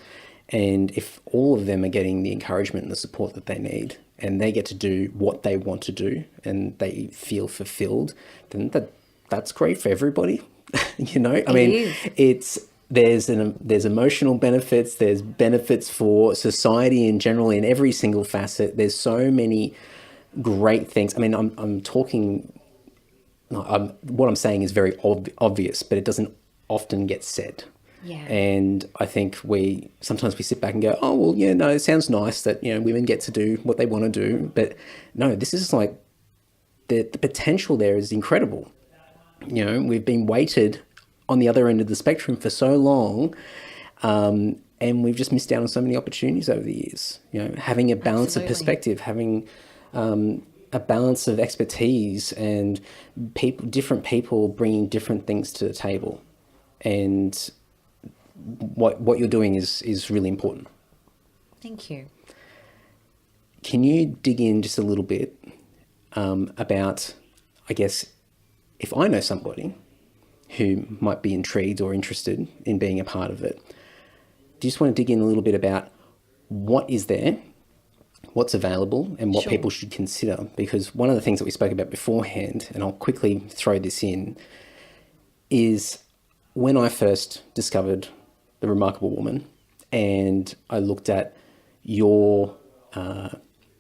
And if all of them are getting the encouragement and the support that they need, and they get to do what they want to do, and they feel fulfilled, then that's great for everybody. There's emotional benefits, there's benefits for society in general in every single facet. There's so many great things. I mean, what I'm saying is very obvious, but it doesn't often get said. Yeah. And I think sometimes we sit back and go, oh, well, yeah, no, it sounds nice that, women get to do what they want to do. But no, this is like the potential there is incredible. We've been weighted on the other end of the spectrum for so long, and we've just missed out on so many opportunities over the years. Having a balance of perspective, having a balance of expertise, and different people bringing different things to the table. And what you're doing is really important. Thank you. Can you dig in just a little bit about, I guess, if I know somebody who might be intrigued or interested in being a part of it, do you just want to dig in a little bit about what is there, what's available, and what Sure. people should consider? Because one of the things that we spoke about beforehand, and I'll quickly throw this in, is when I first discovered The Remarkable Woman, and I looked at your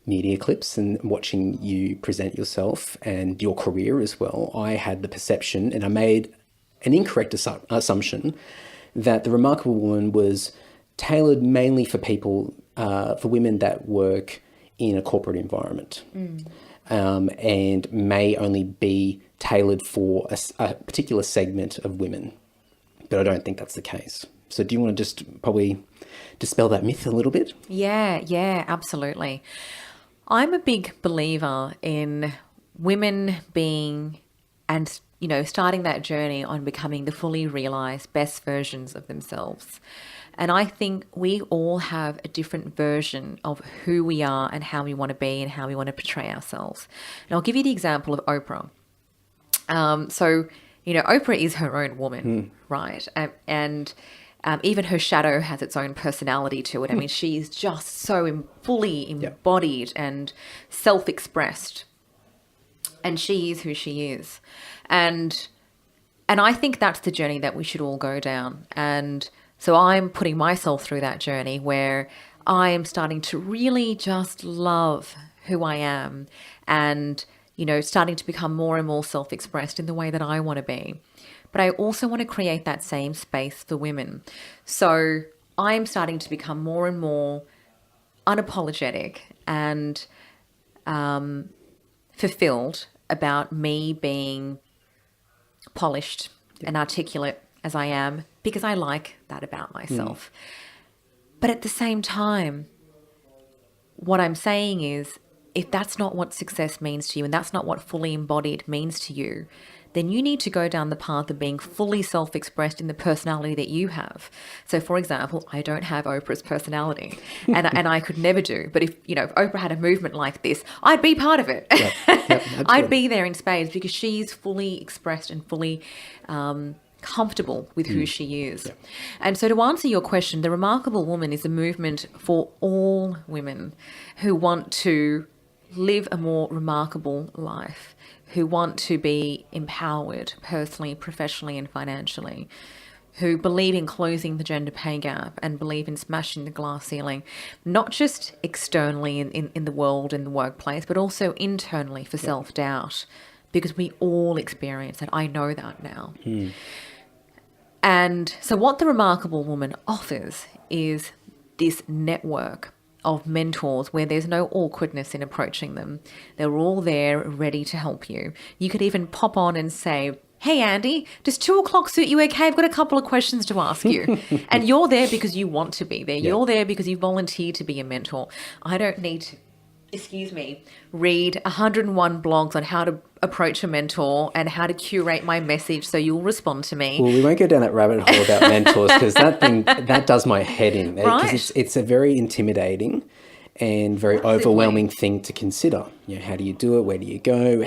media clips and watching you present yourself and your career as well, I had the perception, and I made an incorrect assumption, that The Remarkable Woman was tailored mainly for people, for women that work in a corporate environment, and may only be tailored for a particular segment of women. But I don't think that's the case. So do you want to just probably dispel that myth a little bit? Yeah, absolutely. I'm a big believer in women being and, starting that journey on becoming the fully realized best versions of themselves. And I think we all have a different version of who we are and how we want to be and how we want to portray ourselves. And I'll give you the example of Oprah. So Oprah is her own woman, right? And even her shadow has its own personality to it. I mean, she's just so fully embodied and self-expressed. And she is who she is. And I think that's the journey that we should all go down. And so I'm putting myself through that journey where I am starting to really just love who I am and, starting to become more and more self-expressed in the way that I want to be. But I also want to create that same space for women. So I'm starting to become more and more unapologetic and fulfilled about me being polished and articulate as I am, because I like that about myself. But at the same time, what I'm saying is, if that's not what success means to you and that's not what fully embodied means to you, then you need to go down the path of being fully self-expressed in the personality that you have. So, for example, I don't have Oprah's personality, and I could never do. But if Oprah had a movement like this, I'd be part of it. I'd be there in spades because she's fully expressed and fully comfortable with who she is. And so to answer your question, The Remarkable Woman is a movement for all women who want to live a more remarkable life, who want to be empowered personally, professionally and financially, who believe in closing the gender pay gap and believe in smashing the glass ceiling, not just externally in the world, in the workplace, but also internally for self-doubt, because we all experience it. I know that now. And so what The Remarkable Woman offers is this network of mentors where there's no awkwardness in approaching them. They're all there ready to help you. You could even pop on and say, hey, Andy, does 2:00 suit you okay? I've got a couple of questions to ask you. And you're there because you want to be there. You're there because you volunteered to be a mentor. I don't need to, read 101 blogs on how to approach a mentor and how to curate my message so you'll respond to me. Well, we won't go down that rabbit hole about mentors because that does my head in. Right. Because it's a very intimidating and very overwhelming thing to consider. How do you do it? Where do you go?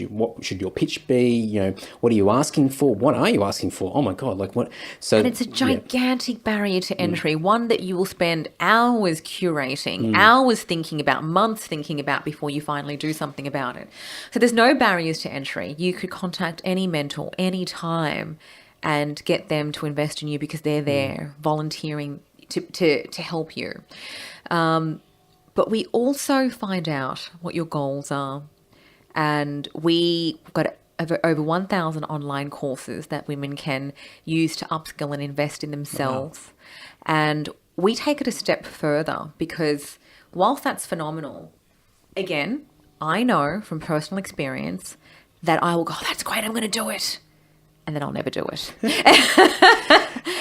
What should your pitch be? What are you asking for? What are you asking for? Oh my God, what? So, and it's a gigantic barrier to entry, one that you will spend hours curating, hours thinking about, months thinking about before you finally do something about it. So there's no barriers to entry. You could contact any mentor anytime and get them to invest in you because they're there volunteering to help you. But we also find out what your goals are. And we've got over 1,000 online courses that women can use to upskill and invest in themselves. Wow. And we take it a step further because whilst that's phenomenal, again, I know from personal experience that I will go, that's great, I'm going to do it. And then I'll never do it.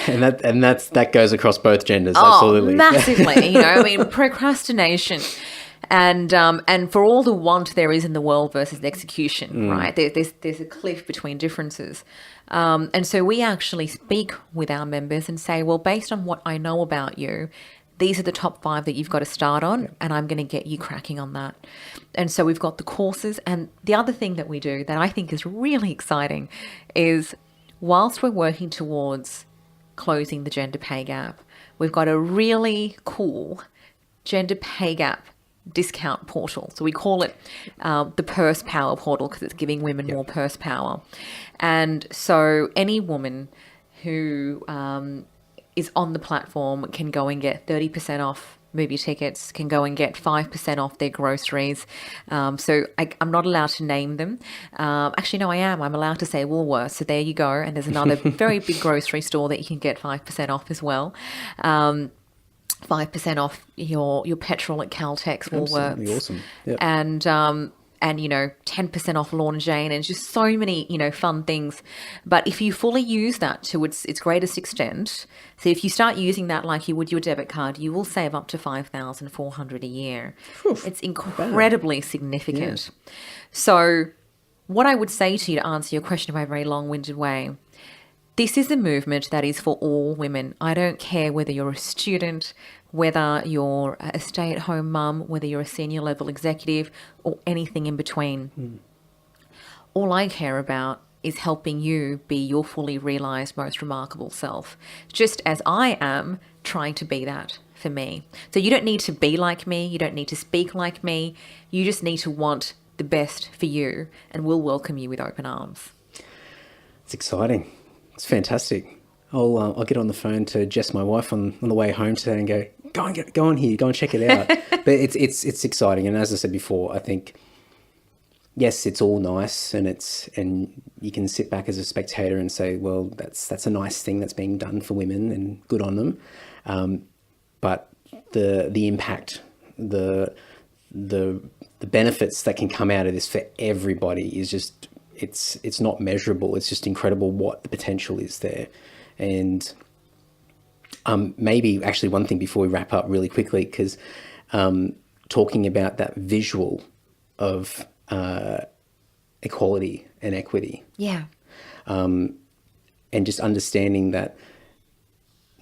And that goes across both genders, absolutely. Massively. Procrastination and for all the want there is in the world versus execution, right? There's a cliff between differences. And so we actually speak with our members and say, well, based on what I know about you, these are the top 5 that you've got to start on, and I'm going to get you cracking on that. And so we've got the courses. And the other thing that we do that I think is really exciting is whilst we're working towards closing the gender pay gap, we've got a really cool gender pay gap discount portal. So we call it the Purse Power portal because it's giving women more purse power. And so any woman who is on the platform can go and get 30% off movie tickets, can go and get 5% off their groceries. So I'm not allowed to name them. Actually, no, I am. I'm allowed to say Woolworths. So there you go. And there's another very big grocery store that you can get 5% off as well. 5% off your petrol at Caltex, Woolworths. Absolutely awesome. Yep. And 10% off Lawn Jane, and just so many, fun things. But if you fully use that to its greatest extent, so if you start using that like you would your debit card, you will save up to $5,400 a year. Oof, it's incredibly significant. Yeah. So what I would say to you to answer your question in my very long-winded way, this is a movement that is for all women. I don't care whether you're a student, whether you're a stay-at-home mum, whether you're a senior level executive or anything in between. All I care about is helping you be your fully realized, most remarkable self, just as I am trying to be that for me. So you don't need to be like me. You don't need to speak like me. You just need to want the best for you, and we'll welcome you with open arms. It's exciting. It's fantastic. I'll get on the phone to Jess, my wife, on the way home today and go on here, go and check it out. But it's exciting. And as I said before, I think, yes, it's all nice, and you can sit back as a spectator and say, well, that's a nice thing that's being done for women and good on them. But the impact, the benefits that can come out of this for everybody is just, it's not measurable. It's just incredible what the potential is there. And maybe actually one thing before we wrap up really quickly, because talking about that visual of equality and equity. Yeah. And just understanding that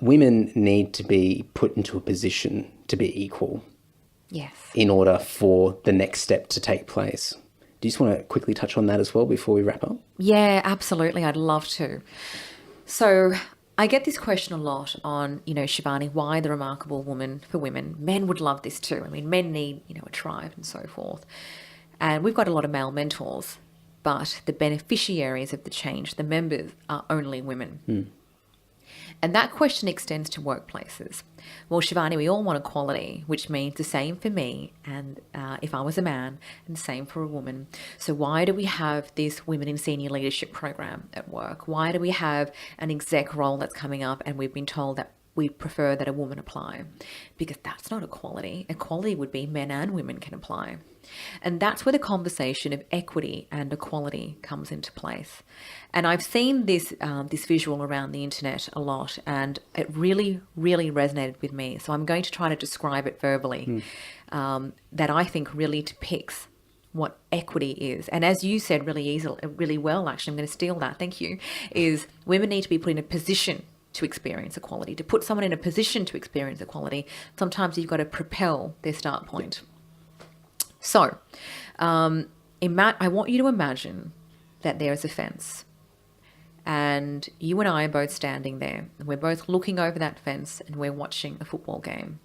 women need to be put into a position to be equal. Yes. In order for the next step to take place. Do you just want to quickly touch on that as well before we wrap up? Yeah, absolutely. I'd love to. So I get this question a lot on, Shivani, why the remarkable woman for women? Men would love this too. I mean, men need, a tribe and so forth. And we've got a lot of male mentors, but the beneficiaries of the change, the members, are only women. And that question extends to workplaces. Well, Shivani, we all want equality, which means the same for me and if I was a man, and the same for a woman. So why do we have this women in senior leadership program at work? Why do we have an exec role that's coming up and we've been told that we prefer that a woman apply? Because that's not equality. Equality would be men and women can apply. And that's where the conversation of equity and equality comes into place. And I've seen this visual around the internet a lot, and it really, really resonated with me. So I'm going to try to describe it verbally, that I think really depicts what equity is. And as you said really well, actually, I'm going to steal that, thank you, is women need to be put in a position to experience equality. To put someone in a position to experience equality, sometimes you've got to propel their start point. So, I want you to imagine that there is a fence, and you and I are both standing there, and we're both looking over that fence, and we're watching a football game.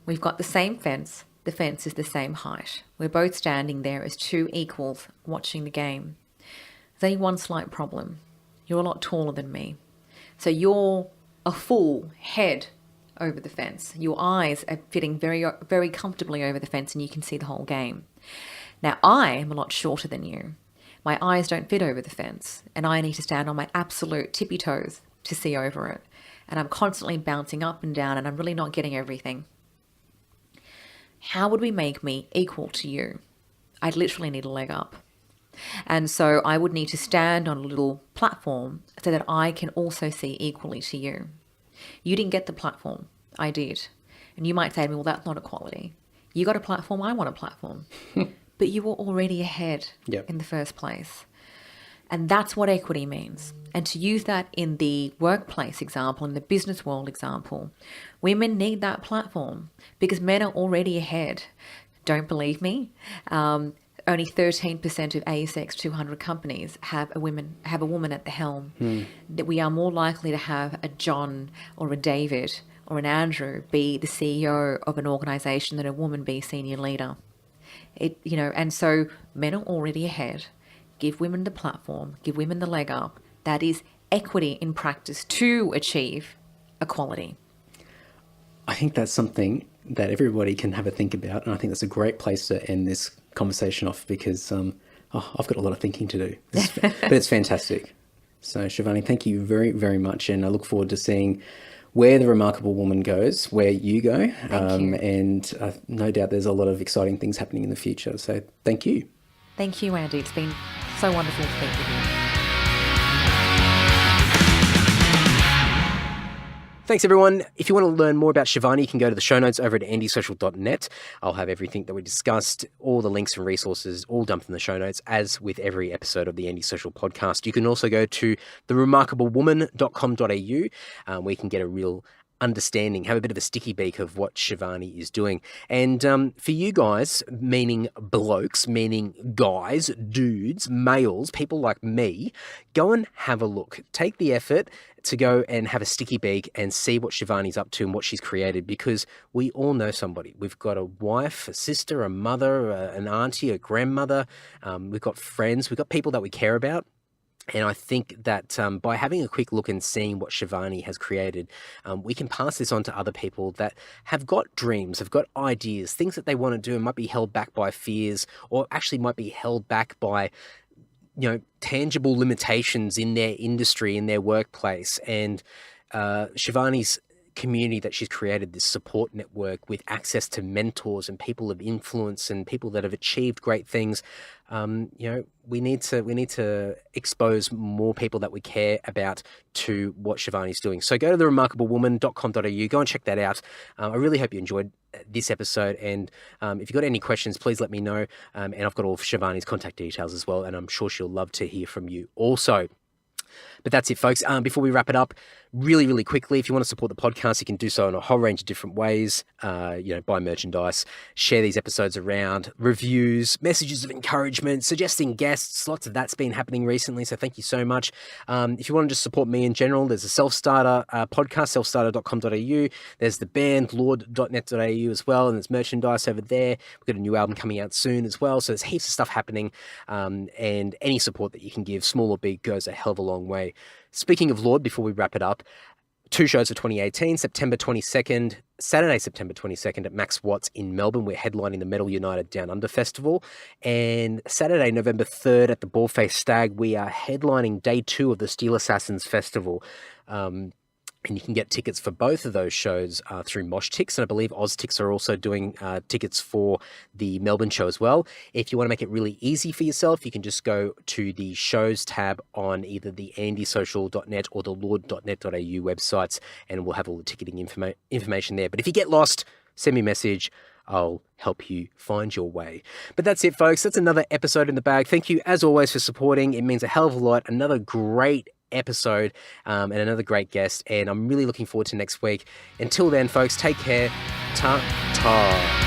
We've got the same fence. The fence is the same height. We're both standing there as two equals watching the game. There's only one slight problem. You're a lot taller than me. So you're a full head over the fence. Your eyes are fitting very, very comfortably over the fence, and you can see the whole game. Now, I am a lot shorter than you. My eyes don't fit over the fence, and I need to stand on my absolute tippy toes to see over it. And I'm constantly bouncing up and down, and I'm really not getting everything. How would we make me equal to you? I'd literally need a leg up. And so I would need to stand on a little platform so that I can also see equally to you. You didn't get the platform. I did. And you might say to me, well, that's not equality. You got a platform, I want a platform. But you were already ahead in the first place. And that's what equity means. And to use that in the workplace example, in the business world example, women need that platform because men are already ahead. Don't believe me? Only 13% of ASX 200 companies have a woman at the helm. That we are more likely to have a John or a David or an Andrew be the CEO of an organisation than a woman be senior leader. And so men are already ahead. Give women the platform, give women the leg up. That is equity in practice to achieve equality. I think that's something that everybody can have a think about, and I think that's a great place to end this conversation off because I've got a lot of thinking to do. But it's fantastic. So Shivani, thank you very, very much, and I look forward to seeing where the remarkable woman goes, where you go, Thank you. And no doubt there's a lot of exciting things happening in the future. So thank you. Thank you, Andy. It's been so wonderful to speak with you. Thanks, everyone. If you want to learn more about Shivani, you can go to the show notes over at andysocial.net. I'll have everything that we discussed, all the links and resources, all dumped in the show notes, as with every episode of the Andy Social podcast. You can also go to theremarkablewoman.com.au, where you can get a real understanding, have a bit of a sticky beak of what Shivani is doing. And for you guys, meaning blokes, meaning guys, dudes, males, people like me, go and have a look. Take the effort to go and have a sticky beak and see what Shivani's up to and what she's created, because we all know somebody. We've got a wife, a sister, a mother, an auntie, a grandmother. We've got friends. We've got people that we care about. And I think that by having a quick look and seeing what Shivani has created, we can pass this on to other people that have got dreams, have got ideas, things that they want to do and might be held back by fears, or actually might be held back by, tangible limitations in their industry, in their workplace. And Shivani's community that she's created, this support network with access to mentors and people of influence and people that have achieved great things. We need to expose more people that we care about to what Shivani's doing. So go to theremarkablewoman.com.au, go and check that out. I really hope you enjoyed this episode, and if you've got any questions, please let me know. And I've got all of Shivani's contact details as well, and I'm sure she'll love to hear from you also. But that's it, folks. Before we wrap it up, really, really quickly, if you want to support the podcast, you can do so in a whole range of different ways. Buy merchandise, share these episodes around, reviews, messages of encouragement, suggesting guests. Lots of that's been happening recently, so thank you so much. If you want to just support me in general, there's a Self-Starter podcast, selfstarter.com.au. There's the band, lord.net.au as well, and there's merchandise over there. We've got a new album coming out soon as well, so there's heaps of stuff happening, and any support that you can give, small or big, goes a hell of a long way. Speaking of Lord, before we wrap it up, 2 shows for 2018, Saturday, September 22nd at Max Watts in Melbourne. We're headlining the Metal United Down Under Festival. And Saturday, November 3rd at the Baldface Stag, we are headlining day 2 of the Steel Assassins Festival. And you can get tickets for both of those shows through Moshtix, and I believe Oztix are also doing tickets for the Melbourne show as well. If you want to make it really easy for yourself, you can just go to the shows tab on either the andysocial.net or the lord.net.au websites, and we'll have all the ticketing information there. But if you get lost, send me a message. I'll help you find your way. But that's it, folks. That's another episode in the bag. Thank you, as always, for supporting. It means a hell of a lot. Another great episode and another great guest, and I'm really looking forward to next week. Until then, folks, take care. Ta-ta.